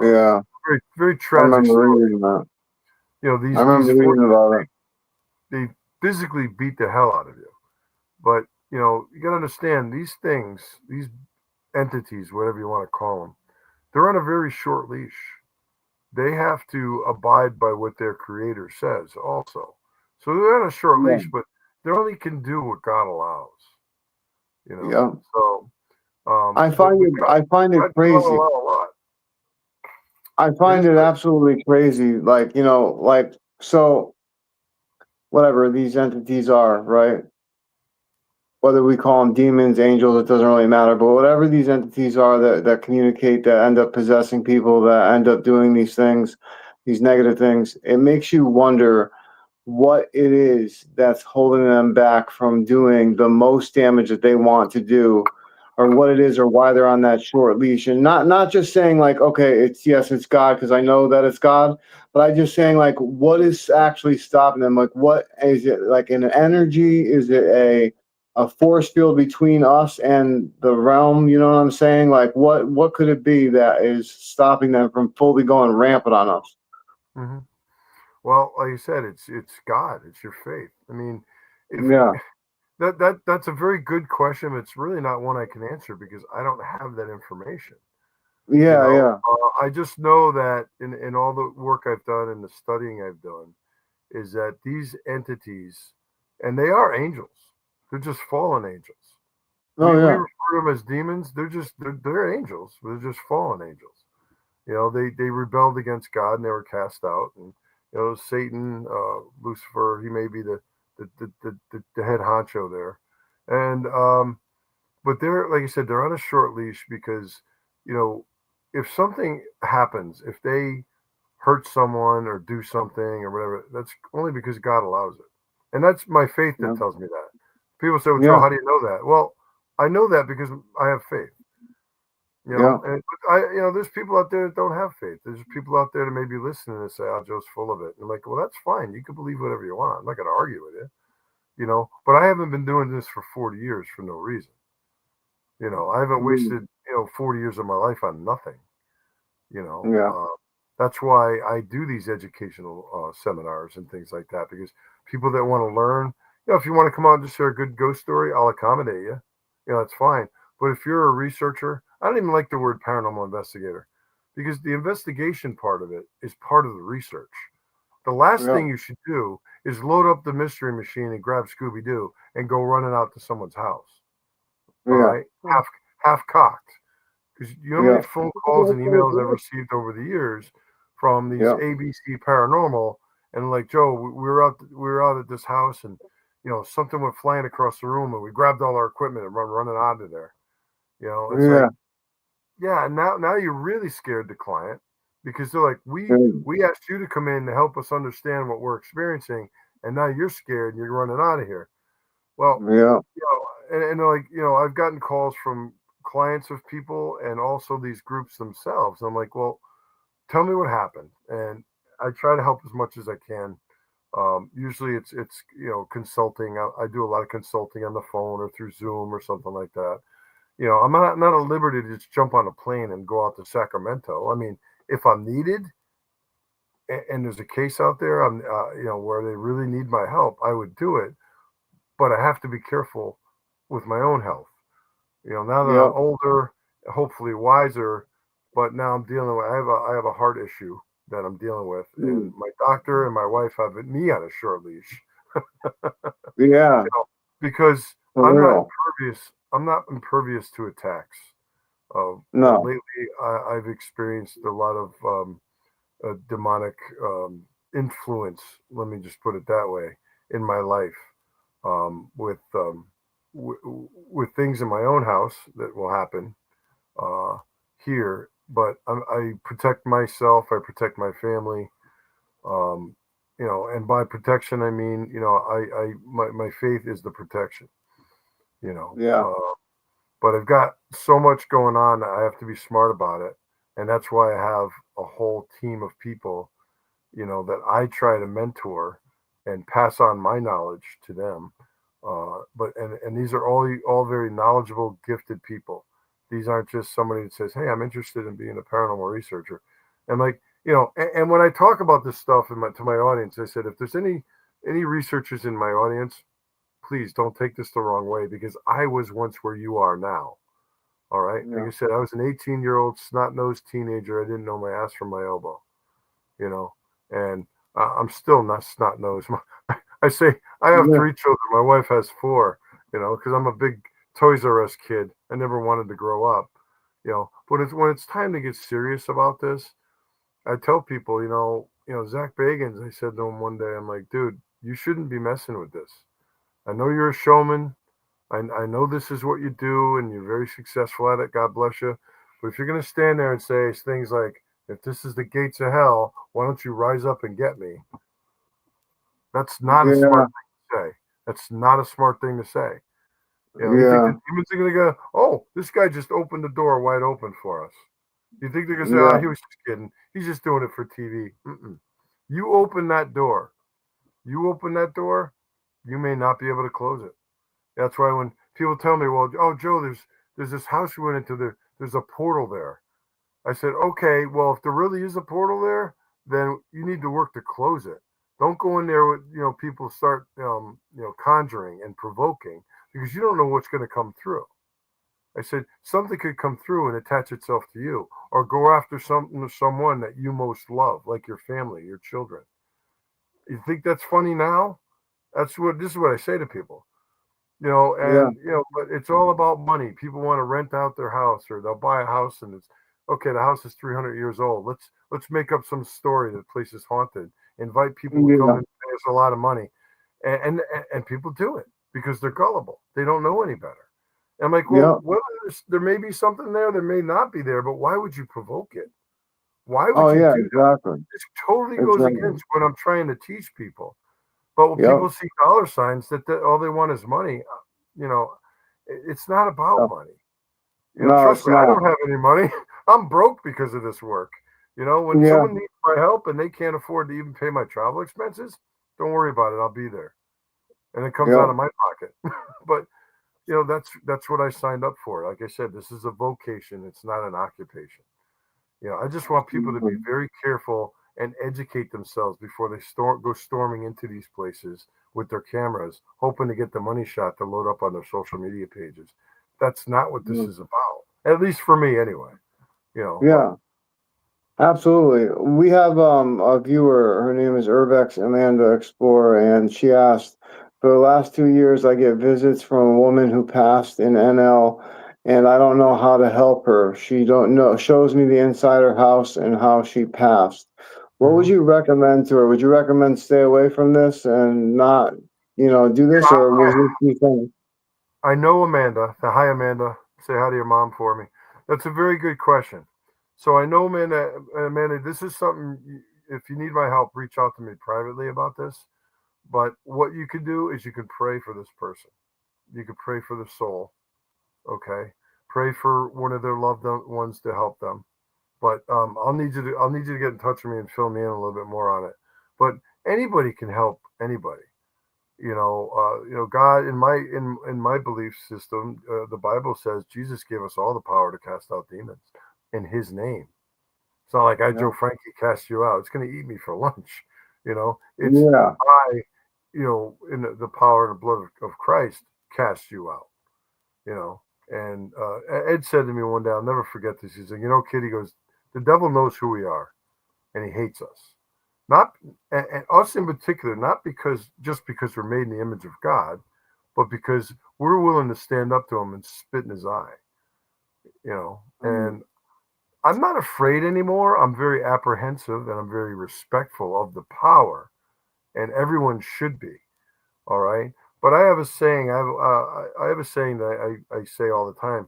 Yeah. Very, very I tragic remember story. reading that. You know, I remember these reading about it. they physically beat the hell out of you. But, you know, you got to understand these things, these entities, whatever you want to call them, they're on a very short leash. They have to abide by what their creator says also. So they're on a short Yeah. leash, but they only can do what God allows, you know. Yeah. So I but find it God does not crazy. allow a lot. I It find is it crazy. absolutely crazy. Like, you know, like, so whatever these entities are, right? Whether we call them demons, angels, it doesn't really matter. But whatever these entities are that communicate, that end up possessing people, that end up doing these things, these negative things, it makes you wonder what it is that's holding them back from doing the most damage that they want to do, or what it is, or why they're on that short leash. And not just saying like, okay, it's God, because I know that it's God, but I just saying like, what is actually stopping them? Like, what is it? Like an energy? Is it a force field between us and the realm? You know what I'm saying? Like, what could it be that is stopping them from fully going rampant on us? Mm-hmm. Well, like you said, it's God. It's your faith. I mean, if Yeah, that's a very good question, but it's really not one I can answer because I don't have that information. You yeah, know, yeah, I just know that in all the work I've done and the studying I've done, is that these entities, and they are angels, they're just fallen angels. oh We yeah, refer them as demons. They're angels. They're just fallen angels. You know, they rebelled against God and they were cast out. And you know, Satan, Lucifer, he may be the head honcho there. And but they're, like you said, they're on a short leash because, you know, if something happens, if they hurt someone or do something or whatever, that's only because God allows it. And that's my faith yeah, that tells me that. People say, well, Joe, yeah, how do you know that? Well, I know that because I have faith. You yeah. know, and you know, there's people out there that don't have faith. There's people out there that may be listening and say, "Oh, Joe's full of it." And I'm like, well, that's fine. You can believe whatever you want. I'm not going to argue with you, you know. But I haven't been doing this for 40 years for no reason. You know, I haven't Mm, wasted 40 years of my life on nothing. You know, yeah, that's why I do these educational seminars and things like that because people that want to learn, you know, if you want to come out and just share a good ghost story, I'll accommodate you. You know, that's fine. But if you're a researcher, I don't even like the word paranormal investigator because the investigation part of it is part of the research. The last yeah, thing you should do is load up the mystery machine and grab Scooby Doo and go running out to someone's house. All yeah, right, half cocked. Because you know how many yeah, phone calls and emails I've received over the years from these yeah, ABC Paranormal and like, Joe, we were out at this house and you know something went flying across the room and we grabbed all our equipment and running out of there. You know, it's like, yeah, yeah, now you're really scared the client because they're like, mm, we asked you to come in to help us understand what we're experiencing, and now you're scared and you're running out of here. Well, yeah, you know, and like, you know, I've gotten calls from clients of people and also these groups themselves. I'm like, well, tell me what happened, and I try to help as much as I can. Usually, it's you know, consulting. I do a lot of consulting on the phone or through Zoom or something like that. You know, I'm not at liberty to just jump on a plane and go out to Sacramento. I mean, if I'm needed and there's a case out there, I'm you know, where they really need my help, I would do it. But I have to be careful with my own health. You know, now that yeah, I'm older, hopefully wiser, but now I'm dealing with I have a heart issue that I'm dealing with, and mm, my doctor and my wife have me on a short leash. yeah, You know, because for I'm not real. impervious. I'm not impervious to attacks. And No, lately, I've experienced a lot of demonic influence. Let me just put it that way in my life with with things in my own house that will happen uh, here. But I protect myself. I protect my family. Um, and by protection, I mean, my faith is the protection, you know. Yeah. But I've got so much going on that I have to be smart about it. And that's why I have a whole team of people, that I try to mentor and pass on my knowledge to them. And these are all very knowledgeable, gifted people. These aren't just somebody that says, "Hey, I'm interested in being a paranormal researcher." And like, and when I talk about this stuff to my audience, I said, if there's any researchers in my audience, please don't take this the wrong way, because I was once where you are now. All right. Like Yeah. I said, I was an 18-year-old snot-nosed teenager. I didn't know my ass from my elbow, and I'm still not snot-nosed. I say I have Yeah. 3 children. My wife has 4, because I'm a big Toys R Us kid. I never wanted to grow up, but when it's time to get serious about this, I tell people, Zach Bagans, I said to him one day, I'm like, dude, you shouldn't be messing with this. I know you're a showman. I know this is what you do and you're very successful at it. God bless you. But if you're going to stand there and say things like, if this is the gates of hell, why don't you rise up and get me? That's not a Yeah. smart thing to say. That's not a smart thing to say. You think Yeah. the demons are going to go, oh, this guy just opened the door wide open for us. You think they're going to say, oh, Yeah. he was just kidding. He's just doing it for TV. You open that door. You open that door, you may not be able to close it. That's why when people tell me, well, oh, Joe, there's this house we went into, there's a portal there. I said, okay, well, if there really is a portal there, then you need to work to close it. Don't go in there with, people start, conjuring and provoking, because you don't know what's going to come through. I said, something could come through and attach itself to you, or go after someone that you most love, like your family, your children. You think that's funny now? This is what I say to people. Yeah. But it's all about money. People want to rent out their house, or they'll buy a house and it's okay. The house is 300 years old. Let's make up some story that the place is haunted. Invite people to come Yeah. and pay us a lot of money, and people do it because they're gullible. They don't know any better. And I'm like, Yeah. well, there may be something there, there may not be there, but why would you provoke it? Why would Oh you yeah, do that? exactly. This totally goes Exactly. against what I'm trying to teach people. But when Yep. people see dollar signs, that all they want is money, it's not about Yep. money. No, Trust it's me, I not. don't have any money. I'm broke because of this work. When Yeah. someone needs my help and they can't afford to even pay my travel expenses, don't worry about it. I'll be there. And it comes out Yep. of my pocket. But, that's what I signed up for. Like I said, this is a vocation. It's not an occupation. I just want people to be very careful and educate themselves before they go storming into these places with their cameras, hoping to get the money shot to load up on their social media pages. That's not what this Yeah. is about. At least for me, anyway. But Yeah. Absolutely. We have a viewer, her name is Urbex Amanda Explorer, and she asked, for the last 2 years I get visits from a woman who passed in NL, and I don't know how to help her. She don't know shows me the inside her house and how she passed. What would mhm. you recommend to her? Would you recommend stay away from this and not, do this, or was this you think? I know Amanda. Hi, Amanda. Say hi to your mom for me. That's a very good question. So I know Amanda. Amanda, this is something. If you need my help, reach out to me privately about this. But what you can do is you can pray for this person. You can pray for the soul. Okay, pray for one of their loved ones to help them. But I'll need you to get in touch with me and fill me in a little bit more on it. But anybody can help anybody. God, in my belief system, the Bible says Jesus gave us all the power to cast out demons in His name. It's not like I, Yeah. Joe Frankie, cast you out. It's going to eat me for lunch. It's Yeah. I, in the power and the blood of Christ, cast you out. And Ed said to me one day, I'll never forget this. He said, kid, he goes, the devil knows who we are, and he hates us. Not and us in particular, not just because we're made in the image of God, but because we're willing to stand up to him and spit in his eye. Mm. And I'm not afraid anymore. I'm very apprehensive and I'm very respectful of the power, and everyone should be. All right. But I have a saying. I have a saying that I say all the time.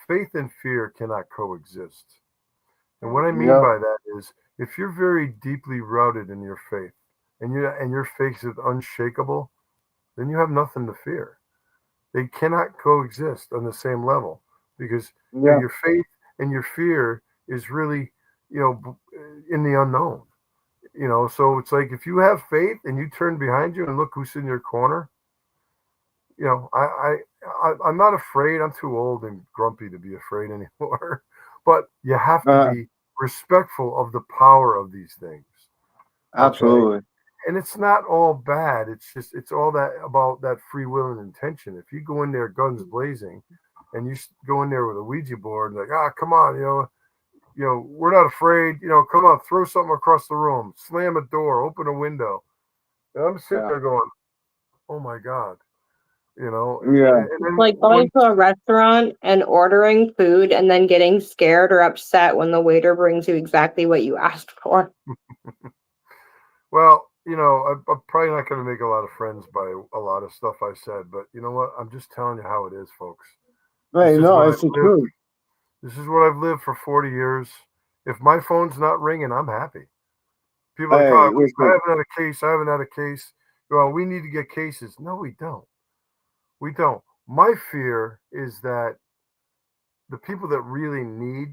Faith and fear cannot coexist. And what I mean Yep. by that is, if you're very deeply rooted in your faith and your faith is unshakable, then you have nothing to fear. They cannot coexist on the same level because Yeah. your faith and your fear is really, in the unknown. So it's like if you have faith and you turn behind you and look who's in your corner, I'm not afraid. I'm too old and grumpy to be afraid anymore. But you have to Uh, be respectful of the power of these things. Okay. absolutely. And it's not all bad. It's all that about that free will and intention. If you go in there guns blazing and you go in there with a Ouija board, like, come on, we're not afraid, come on, throw something across the room, slam a door, open a window. And I'm sitting Yeah. there going, oh my God, Yeah. and It's then like going to a restaurant and ordering food and then getting scared or upset when the waiter brings you exactly what you asked for. well, I'm probably not going to make a lot of friends by a lot of stuff I said, but you know what? I'm just telling you how it is, folks. This Hey, is no, what it's I've the lived. truth. This is what I've lived for 40 years. If my phone's not ringing, I'm happy. People are like, oh, Hey, I listen. haven't had a case. I haven't had a case. Well, we need to get cases. No, we don't. We don't. My fear is that the people that really need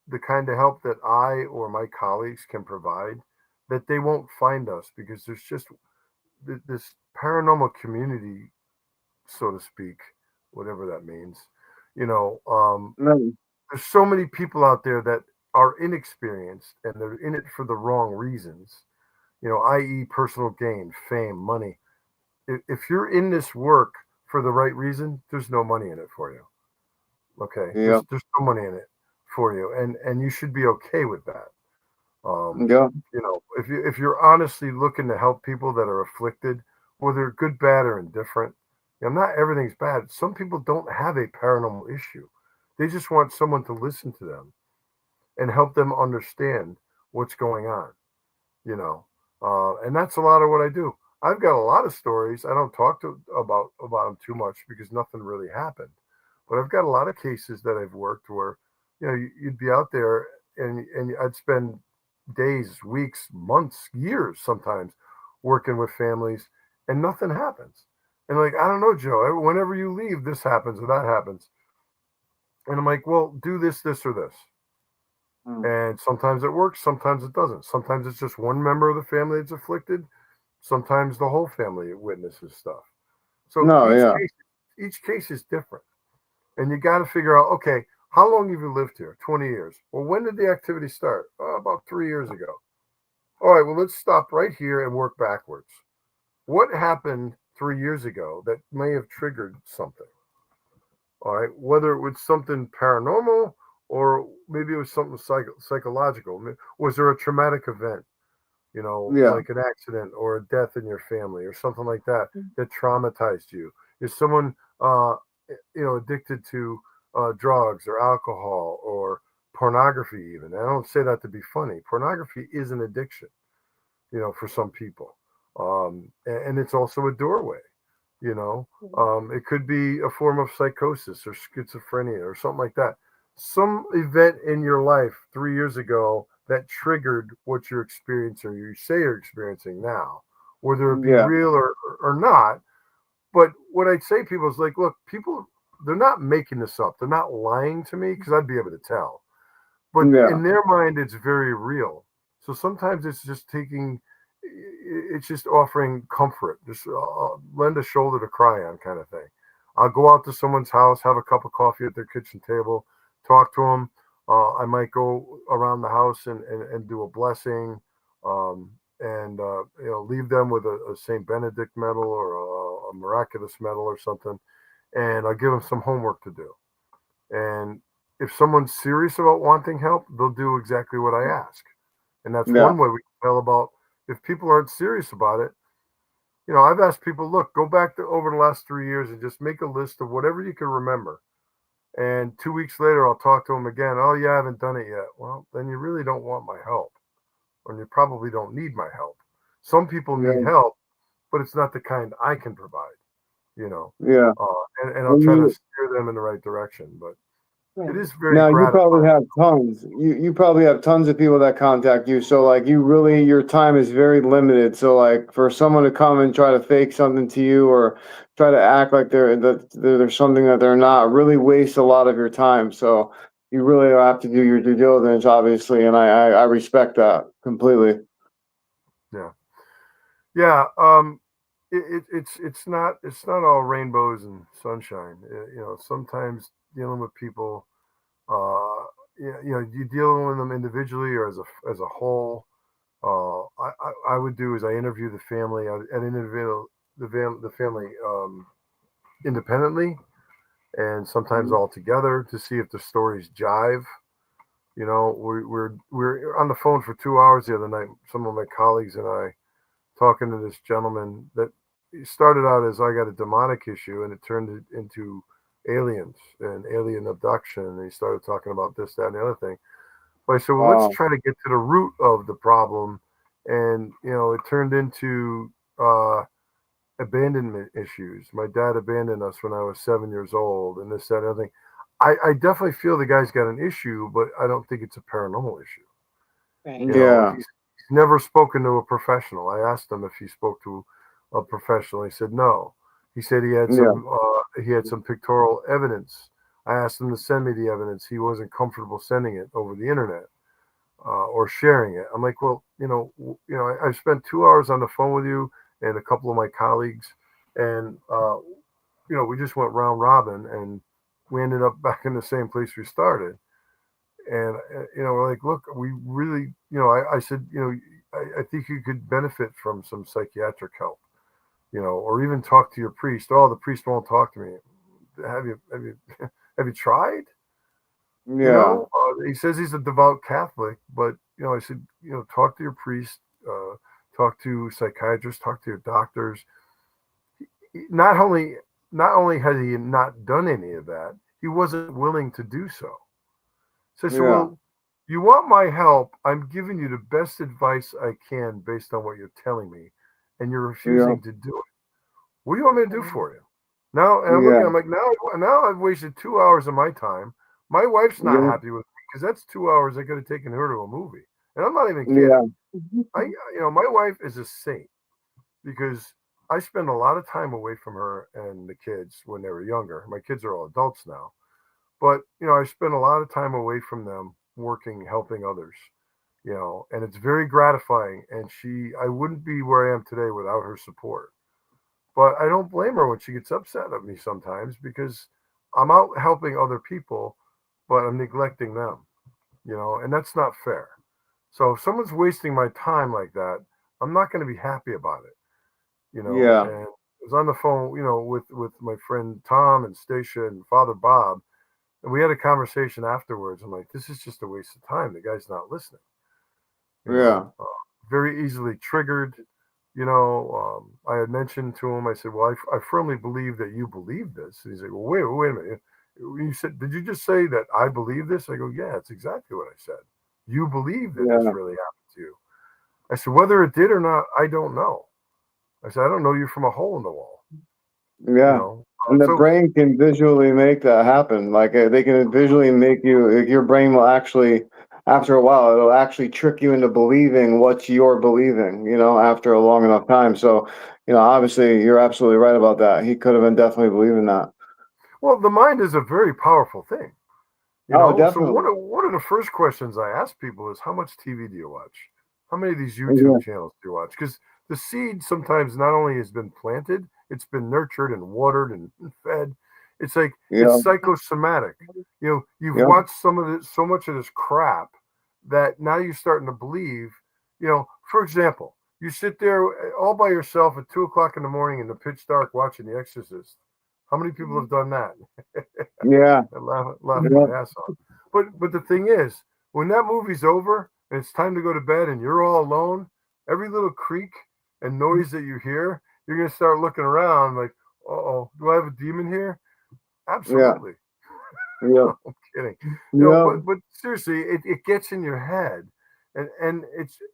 the kind of help that I or my colleagues can provide, that they won't find us because there's just this paranormal community, so to speak, whatever that means. No, There's so many people out there that are inexperienced and they're in it for the wrong reasons, i.e., personal gain, fame, money. If you're in this work for the right reason, there's no money in it for you. Okay, yeah. there's no money in it for you, and you should be okay with that. Um, Yeah. if you're honestly looking to help people that are afflicted, whether good, bad, or indifferent, not everything's bad. Some people don't have a paranormal issue; they just want someone to listen to them and help them understand what's going on. And that's a lot of what I do. I've got a lot of stories. I don't talk about them too much because nothing really happened. But I've got a lot of cases that I've worked where, you'd be out there and I'd spend days, weeks, months, years sometimes working with families and nothing happens. And like, I don't know, Joe, whenever you leave, this happens or that happens. And I'm like, well, do this, this, or this. Mm. And sometimes it works, sometimes it doesn't. Sometimes it's just one member of the family that's afflicted. Sometimes the whole family witnesses stuff. So No, yeah. each case is different. And you got to figure out, okay, how long have you lived here? 20 years. Well, when did the activity start? About 3 years ago. All right, well, let's stop right here and work backwards. What happened 3 years ago that may have triggered something? All right, whether it was something paranormal or maybe it was something psychological. Was there a traumatic event, Yeah. like an accident or a death in your family or something like that that traumatized you? Is someone, addicted to drugs or alcohol or pornography even? I don't say that to be funny. Pornography is an addiction, for some people. And it's also a doorway. It could be a form of psychosis or schizophrenia or something like that. Some event in your life 3 years ago that triggered what you're experiencing or you say you're experiencing now, whether it be Yeah. real or not. But what I'd say to people is like, look, people, they're not making this up. They're not lying to me because I'd be able to tell. But Yeah. in their mind, it's very real. So sometimes it's just offering comfort, just lend a shoulder to cry on kind of thing. I'll go out to someone's house, have a cup of coffee at their kitchen table, talk to them. I might go around the house and do a blessing, and leave them with a Saint Benedict medal or a miraculous medal or something, and I'll give them some homework to do. And if someone's serious about wanting help, they'll do exactly what I ask. And that's Yeah. one way we can tell about if people aren't serious about it. I've asked people, look, go back to over the last 3 years and just make a list of whatever you can remember. And 2 weeks later, I'll talk to them again. Oh, you haven't done it yet. Well, then you really don't want my help, or you probably don't need my help. Some people need Yeah. help, but it's not the kind I can provide, Yeah. and I'll When try to you, steer them in the right direction. But it is very Now you probably gratifying. have tons. You probably have tons of people that contact you. So like you really your time is very limited. So like for someone to come and try to fake something to you or try to act like there's something that they're not really wastes a lot of your time. So you really have to do your due diligence, obviously, and I respect that completely. Yeah. Yeah. It's not all rainbows and sunshine. Sometimes dealing with people, you dealing with them individually or as a whole. I would do is I interview the family. I'd interview the family independently and sometimes all together to see if the stories jive. We're on the phone for 2 hours the other night. Some of my colleagues and I talking to this gentleman that started out as I got a demonic issue and it turned it into aliens and alien abduction. And he started talking about this, that, and the other thing. But I said, well, let's Wow. try to get to the root of the problem. And, it turned into abandonment issues. My dad abandoned us when I was 7 years old and this, that, and the other thing. I definitely feel the guy's got an issue, but I don't think it's a paranormal issue. Right. Yeah. He's never spoken to a professional. I asked him if he spoke to a professional. He said no. He said Yeah. he had some pictorial evidence. I asked him to send me the evidence. He wasn't comfortable sending it over the internet or sharing it. I'm like, well, I spent 2 hours on the phone with you and a couple of my colleagues, and we just went round robin, and we ended up back in the same place we started. And we're like, look, we really, I said, I think you could benefit from some psychiatric help, or even talk to your priest. Oh, the priest won't talk to me. Have you have you tried? Yeah. He says he's a devout Catholic, but I said, talk to your priest, talk to psychiatrists, talk to your doctors. Not only had he not done any of that, he wasn't willing to do so. So I said, Yeah. well, you want my help? I'm giving you the best advice I can based on what you're telling me, and you're Yeah. refusing to do it. What do you want me to do for you? Now, and I'm looking, Yeah. I'm like, now I've wasted 2 hours of my time. My wife's not Yeah. happy with me because that's 2 hours I could have taken her to a movie. And I'm not even Yeah. kidding. My wife is a saint because I spend a lot of time away from her and the kids when they were younger. My kids are all adults now. But, I spend a lot of time away from them working, helping others, and it's very gratifying. And I wouldn't be where I am today without her support. But I don't blame her when she gets upset at me sometimes because I'm out helping other people, but I'm neglecting them, and that's not fair. So if someone's wasting my time like that, I'm not going to be happy about it, Yeah. and I was on the phone, with my friend Tom and Stacia and Father Bob, and we had a conversation afterwards. I'm like, this is just a waste of time. The guy's not listening. Yeah. Very easily triggered. I had mentioned to him, I said, well, I firmly believe that you believe this. And he's like, well, wait a minute. You said, did you just say that I believe this? I go, yeah, it's exactly what I said. You believe that this Yeah. really happened to you. I said, whether it did or not, I don't know. I said, I don't know you from a hole in the wall. Yeah. And the So brain can visually make that happen. Like they can visually make you, like, your brain will actually, after a while, it'll actually trick you into believing what you're believing, after a long enough time. So, obviously you're absolutely right about that. He could have been definitely believing that. well, the mind is a very powerful thing. Oh, So one definitely. of the first questions I ask people is, how much TV do you watch? How many of these Yeah. YouTube channels do you watch? Because the seed sometimes not only has been planted, it's been nurtured and watered and fed. It's like Yeah. it's psychosomatic. You've Yeah. watched so much of this crap that now you're starting to believe. For example, you sit there all by yourself at 2 o'clock in the morning in the pitch dark watching The Exorcist. How many people have done that? Yeah. And laughing Yeah. my ass off. But the thing is, when that movie's over and it's time to go to bed and you're all alone, every little creak and noise that you hear, you're gonna start looking around like, oh, do I have a demon here? Yeah. Absolutely. Yeah. No, I'm kidding. Yeah. But seriously, it gets in your head. And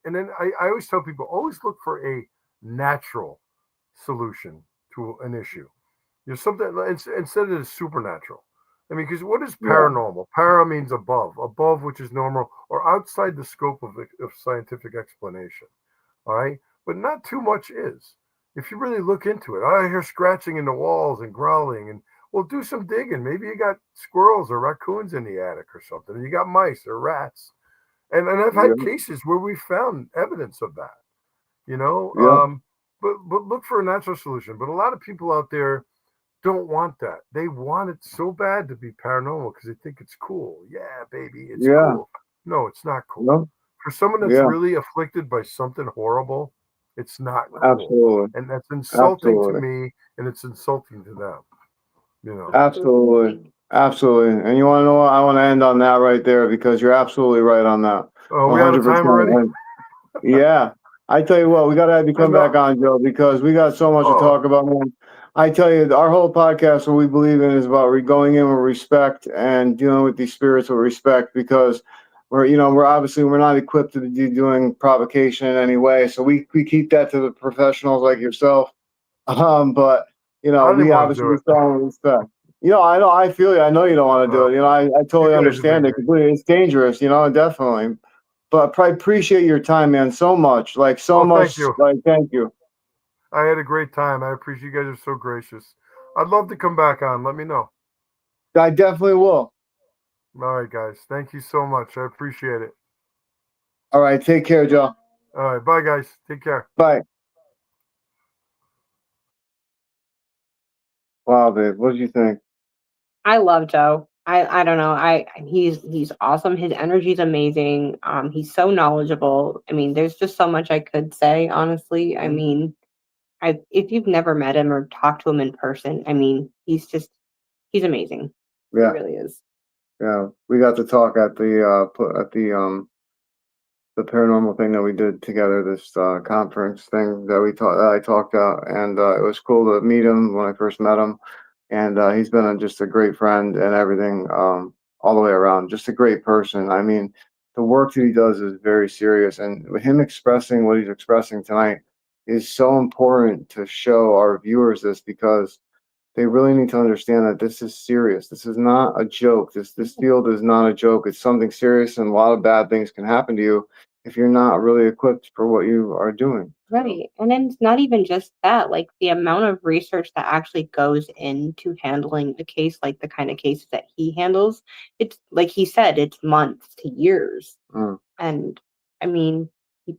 then I always tell people, always look for a natural solution to an issue. Something instead of the supernatural. I mean, because what is paranormal? Para means above which is normal, or outside the scope of scientific explanation. All right, but not too much is. If you really look into it, I hear scratching in the walls and growling, and well, do some digging. Maybe you got squirrels or raccoons in the attic or something, and you got mice or rats. And I've had cases where we found evidence of that, you know. But look for a natural solution. But a lot of people out there don't want that. They want it so bad to be paranormal because they think it's cool. Yeah, baby, it's cool. No, it's not cool. No. For someone that's really afflicted by something horrible, it's not cool. Absolutely. And that's insulting to me, and it's insulting to them. You know. Absolutely. And you want to know what? I want to end on that right there because you're absolutely right on that. Oh, we out of time already? Yeah. I tell you what, we got to have you come back on, Joe, because we got so much to talk about, man. I tell you, our whole podcast, what we believe in is about going in with respect and dealing with these spirits with respect, because we're not equipped to be doing provocation in any way. So we keep that to the professionals like yourself. But we obviously start with respect. I feel you. I know you don't want to do it. I totally understand it completely. It's dangerous, definitely. But I appreciate your time, man, so much. Like so much. Thank you. Thank you. I had a great time. I appreciate you guys are so gracious. I'd love to come back on. Let me know. I definitely will. All right, guys. Thank you so much. I appreciate it. All right. Take care, Joe. All right. Bye, guys. Take care. Bye. Wow, babe. What did you think? I love Joe. I don't know. He's awesome. His energy is amazing. He's so knowledgeable. I mean, there's just so much I could say, honestly. I mean, if you've never met him or talked to him in person, I mean, he's amazing. Yeah. He really is. Yeah. We got to talk at the paranormal thing that we did together, this conference thing that I talked about, and it was cool to meet him when I first met him. And he's been just a great friend and everything, all the way around. Just a great person. I mean, the work that he does is very serious, and with him expressing what he's expressing tonight is so important to show our viewers this, because they really need to understand that this is serious. This is not a joke. This field is not a joke. It's something serious, and a lot of bad things can happen to you if you're not really equipped for what you are doing. Right. And then it's not even just that, like the amount of research that actually goes into handling a case, like the kind of cases that he handles, it's like he said, it's months to years. And I mean,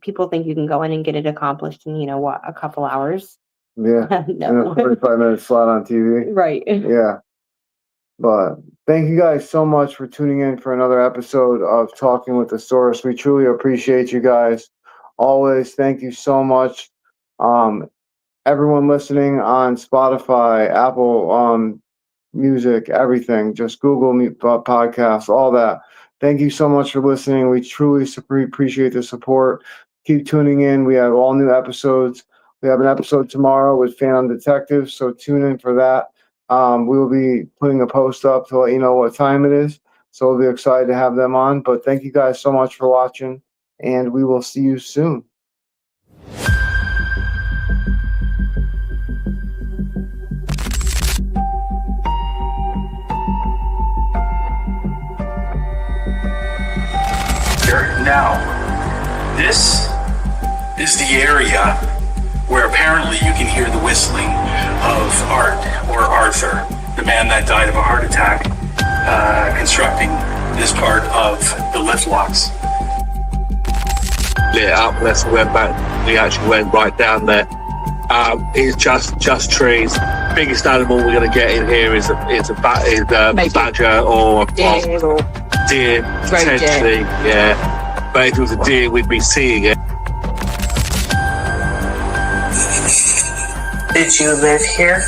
people think you can go in and get it accomplished in, a couple hours. Yeah. No. In a 45-minute slot on TV. Right. Yeah. But thank you guys so much for tuning in for another episode of Talking with the Source. We truly appreciate you guys. Always, thank you so much. Everyone listening on Spotify, Apple Music, everything. Just Google me podcasts, all that. Thank you so much for listening. We truly appreciate the support. Keep tuning in. We have all new episodes. We have an episode tomorrow with Phantom Detectives, so tune in for that. We will be putting a post up to let you know what time it is. So we'll be excited to have them on. But thank you guys so much for watching, and we will see you soon. Now, this is the area where apparently you can hear the whistling of Art, or Arthur, the man that died of a heart attack, constructing this part of the lift locks. Lit up, that's we went back, we actually went right down there. It's just trees. Biggest animal we're going to get in here is a badger or a deer, potentially, yeah. But if it was a deer, we'd be seeing it. Did you live here?